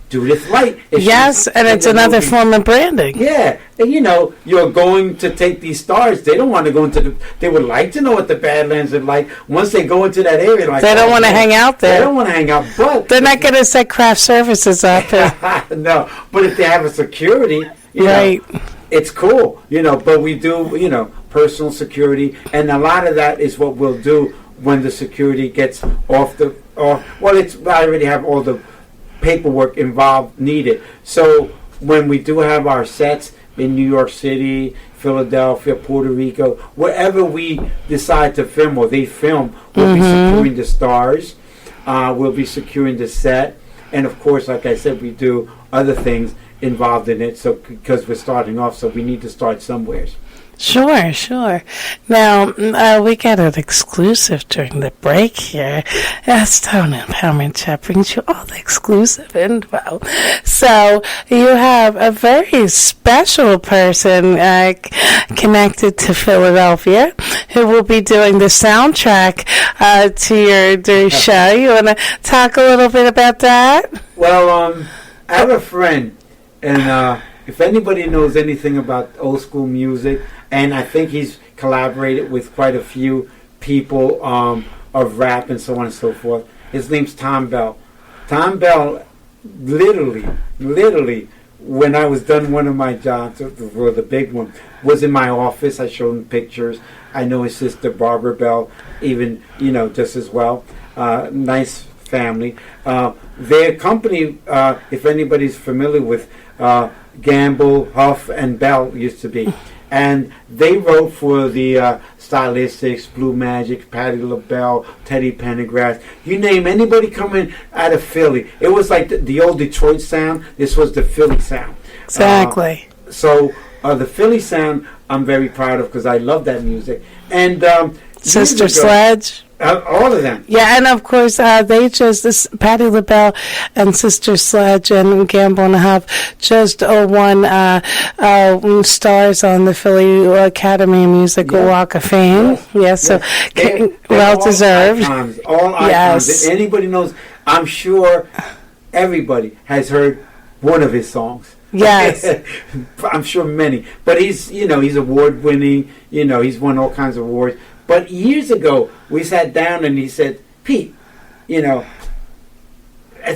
Judith Light? Yes, and it's another form of branding. Yeah, and you're going to take these stars. They don't want to go into they would like to know what the Badlands are like. Once they go into that area, like they don't want to hang out there. They don't want to hang out, but they're not going to set craft services up. No, but if they have a security, right. It's cool, but we do, personal security, and a lot of that is what we'll do when the security gets I already have all the paperwork involved needed. So when we do have our sets in New York City, Philadelphia, Puerto Rico, wherever we decide to film or they film, we'll be securing the stars, we'll be securing the set, and of course, like I said, we do other things involved in it, so because we're starting off, so we need to start somewhere. Sure. Now, we got an exclusive during the break here. Stone Empowerment Chat brings you all the exclusive info. So, you have a very special person connected to Philadelphia who will be doing the soundtrack to your show. You want to talk a little bit about that? Well, I have a friend, and if anybody knows anything about old school music, and I think he's collaborated with quite a few people of rap and so on and so forth. His name's Tom Bell. Tom Bell, literally, when I was done one of my jobs, or the big one, was in my office. I showed him pictures. I know his sister Barbara Bell, even just as well. Nice family. Their company, if anybody's familiar with Gamble, Huff, and Bell used to be. And they wrote for the Stylistics, Blue Magic, Patti LaBelle, Teddy Pendergrass. You name anybody coming out of Philly. It was like the old Detroit sound. This was the Philly sound. Exactly. So the Philly sound I'm very proud of because I love that music. And Sister years ago. Sledge. All of them. Yeah, and of course, they just, Patti LaBelle and Sister Sledge and Gamble and Huff just won stars on the Philly Academy Musical Walk of Fame. Yes, so well deserved. All icons. Yes. If anybody knows, I'm sure everybody has heard one of his songs. Yes. I'm sure many. But he's award winning, he's won all kinds of awards. But years ago, we sat down and he said, Pete, at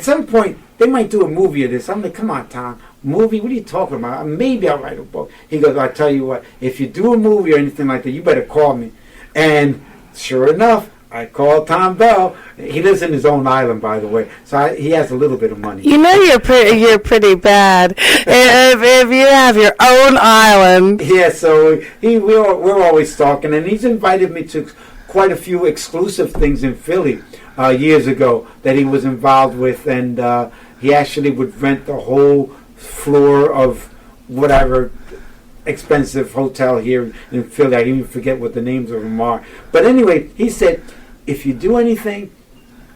some point, they might do a movie of this. I'm like, come on, Tom. Movie? What are you talking about? Maybe I'll write a book. He goes, I'll tell you what, if you do a movie or anything like that, you better call me. And sure enough, I called Tom Bell. He lives in his own island, by the way, so he has a little bit of money. You're pretty bad if you have your own island. Yeah, so we're always talking, and he's invited me to quite a few exclusive things in Philly years ago that he was involved with, and he actually would rent the whole floor of whatever expensive hotel here in Philly. I even forget what the names of them are. But anyway, he said, if you do anything,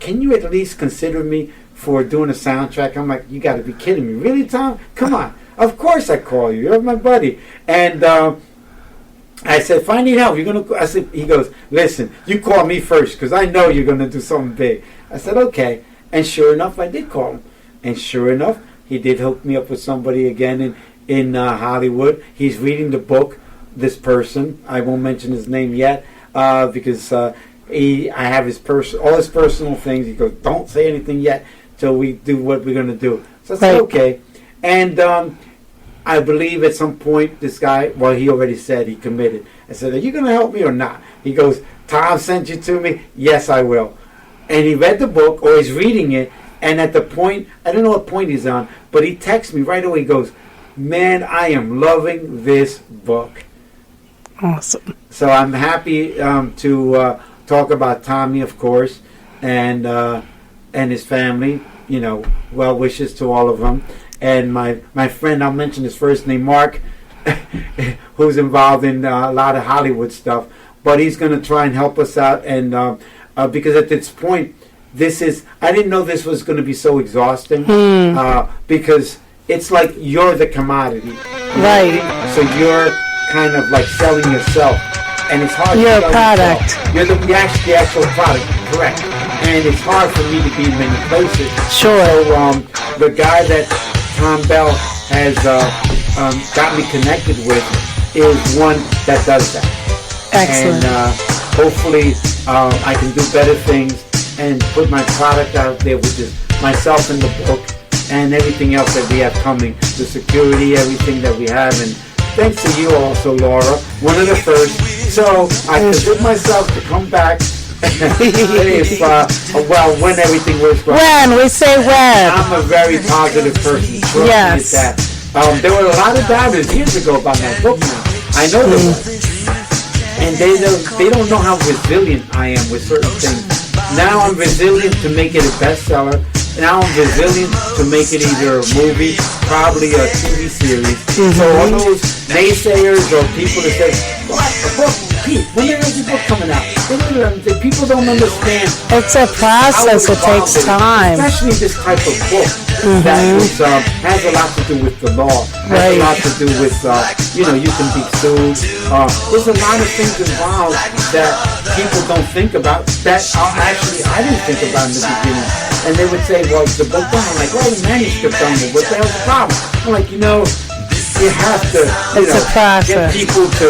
can you at least consider me for doing a soundtrack? I'm like, you got to be kidding me. Really, Tom? Come on. Of course I call you. You're my buddy. And I said, if I need help, he goes, listen, you call me first because I know you're going to do something big. I said, okay. And sure enough, I did call him. And sure enough, he did hook me up with somebody again in Hollywood. He's reading the book, this person. I won't mention his name yet because I have all his personal things. He goes, don't say anything yet till we do what we're going to do. So I said, okay. And I believe at some point this guy, he already said he committed. I said, are you going to help me or not? He goes, Tom sent you to me? Yes, I will. And he read the book, or he's reading it, and at the point, I don't know what point he's on, but he texts me right away. He goes, man, I am loving this book. Awesome. So I'm happy to talk about Tommy, of course, and his family. Well wishes to all of them. And my friend, I'll mention his first name, Mark, who's involved in a lot of Hollywood stuff. But he's going to try and help us out. And because at this point, I didn't know this was going to be so exhausting. Because it's like you're the commodity. Right. So you're kind of like selling yourself. And it's hard You're to a product. You're the actual product, correct. And it's hard for me to be in many places. Sure. So the guy that Tom Bell has got me connected with is one that does that. Excellent. And hopefully I can do better things and put my product out there, which is myself in the book and everything else that we have coming. The security, everything that we have. And thanks to you also, Laura, one of the first. So I commit myself to come back when everything works well. When? We say when. I'm a very positive person. Trust me at that. There were a lot of doubters years ago about my book now. I know there were. And they don't know how resilient I am with certain things. Now I'm resilient to make it a bestseller. Now I'm resilient to make it either a movie, probably a TV series. So all those naysayers or people that say, what, a book? Pete, when is your book coming out? People don't understand. It's a process. It takes time. Especially this type of book that has a lot to do with the law. Has a lot to do with, you can be sued. There's a lot of things involved that people don't think about that actually I didn't think about in the beginning. And they would say, well, is the book done? I'm like, well, the manuscript done. What the hell's the problem? I'm like, you have to get people to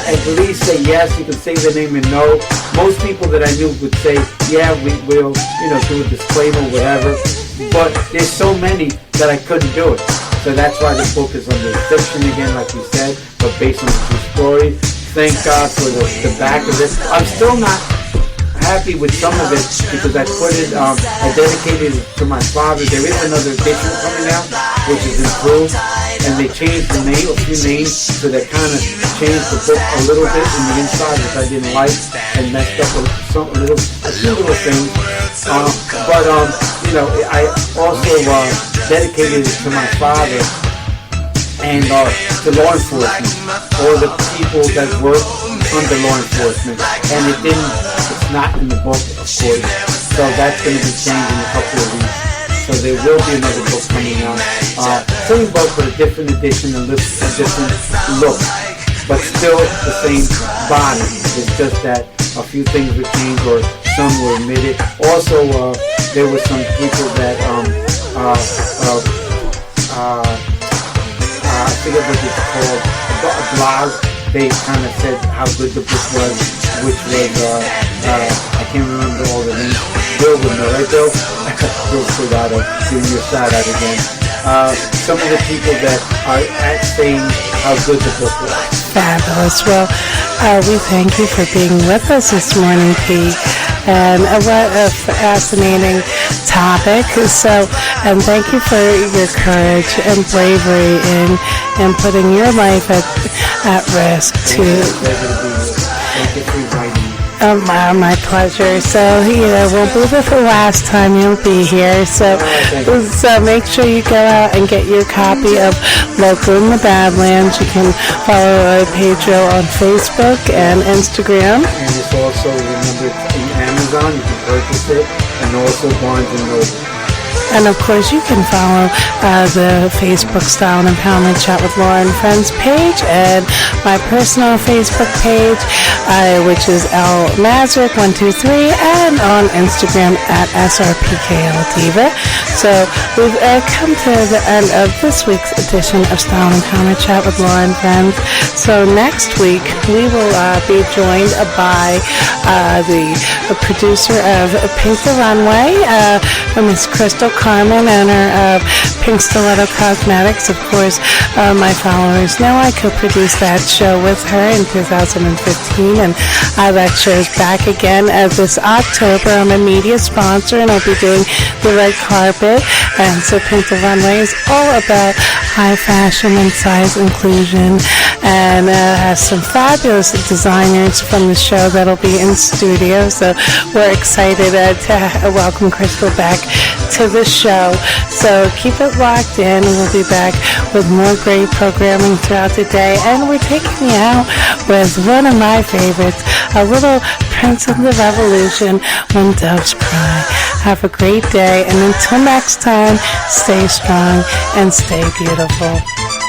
at least say yes. You can say their name and no. Most people that I knew would say, yeah, we will, do a disclaimer, whatever. But there's so many that I couldn't do it. So that's why the book is under fiction again, like we said, but based on the true story. Thank God for the back of it. I'm still not happy with some of it because I put it, I dedicated it to my father. There is another edition coming out, which is improved, and they changed the name, a few names, so they kind of changed the book a little bit in the inside, which I didn't like, and messed up a few little things. But I also dedicated it to my father and to law enforcement, all the people that work under law enforcement, and it's not in the book, of course, so that's going to be changed in a couple of weeks. So there will be another book coming out. Same book, but a different edition, a different look, but still the same body. It's just that a few things were changed or some were omitted. Also, there were some people that I forget what it's called, a blog. They kind of said how good the book was, which was I can't remember all the names. Bill would know, right, Bill? Bill's still got to give you a shout out again. Some of the people that are saying how good the book was. Fabulous. Well, we thank you for being with us this morning, Pete. And what a fascinating topic. So, and thank you for your courage and bravery in putting your life at risk to. Thank you for inviting me. My pleasure. So, won't be the last time you'll be here. So make sure you go out and get your copy of Loco In The Badlands. You can follow Pedro on Facebook and Instagram. And it's also, remember, in Amazon, you can purchase it, and also Barnes & Noble. And of course, you can follow the Facebook Style and Empowerment Chat with Laura and Friends page and my personal Facebook page, which is LMazrick123, and on Instagram at SRPKLDiva. So we've come to the end of this week's edition of Style and Empowerment Chat with Laura and Friends. So next week, we will be joined by the producer of Pink the Runway, Miss Crystal Carmen, owner of Pink Stiletto Cosmetics. Of course, my followers know I co-produced that show with her in 2015, and that show's back again this October. I'm a media sponsor, and I'll be doing the red carpet. And so Pink the Runway is all about high fashion and size inclusion, and has some fabulous designers from the show that'll be in studio. So we're excited to welcome Crystal back to the show. So keep it locked in. We'll be back with more great programming throughout the day, and we're taking you out with one of my favorites, a little Prince of the Revolution, When Doves Cry. Have a great day, and until next time, stay strong and stay beautiful.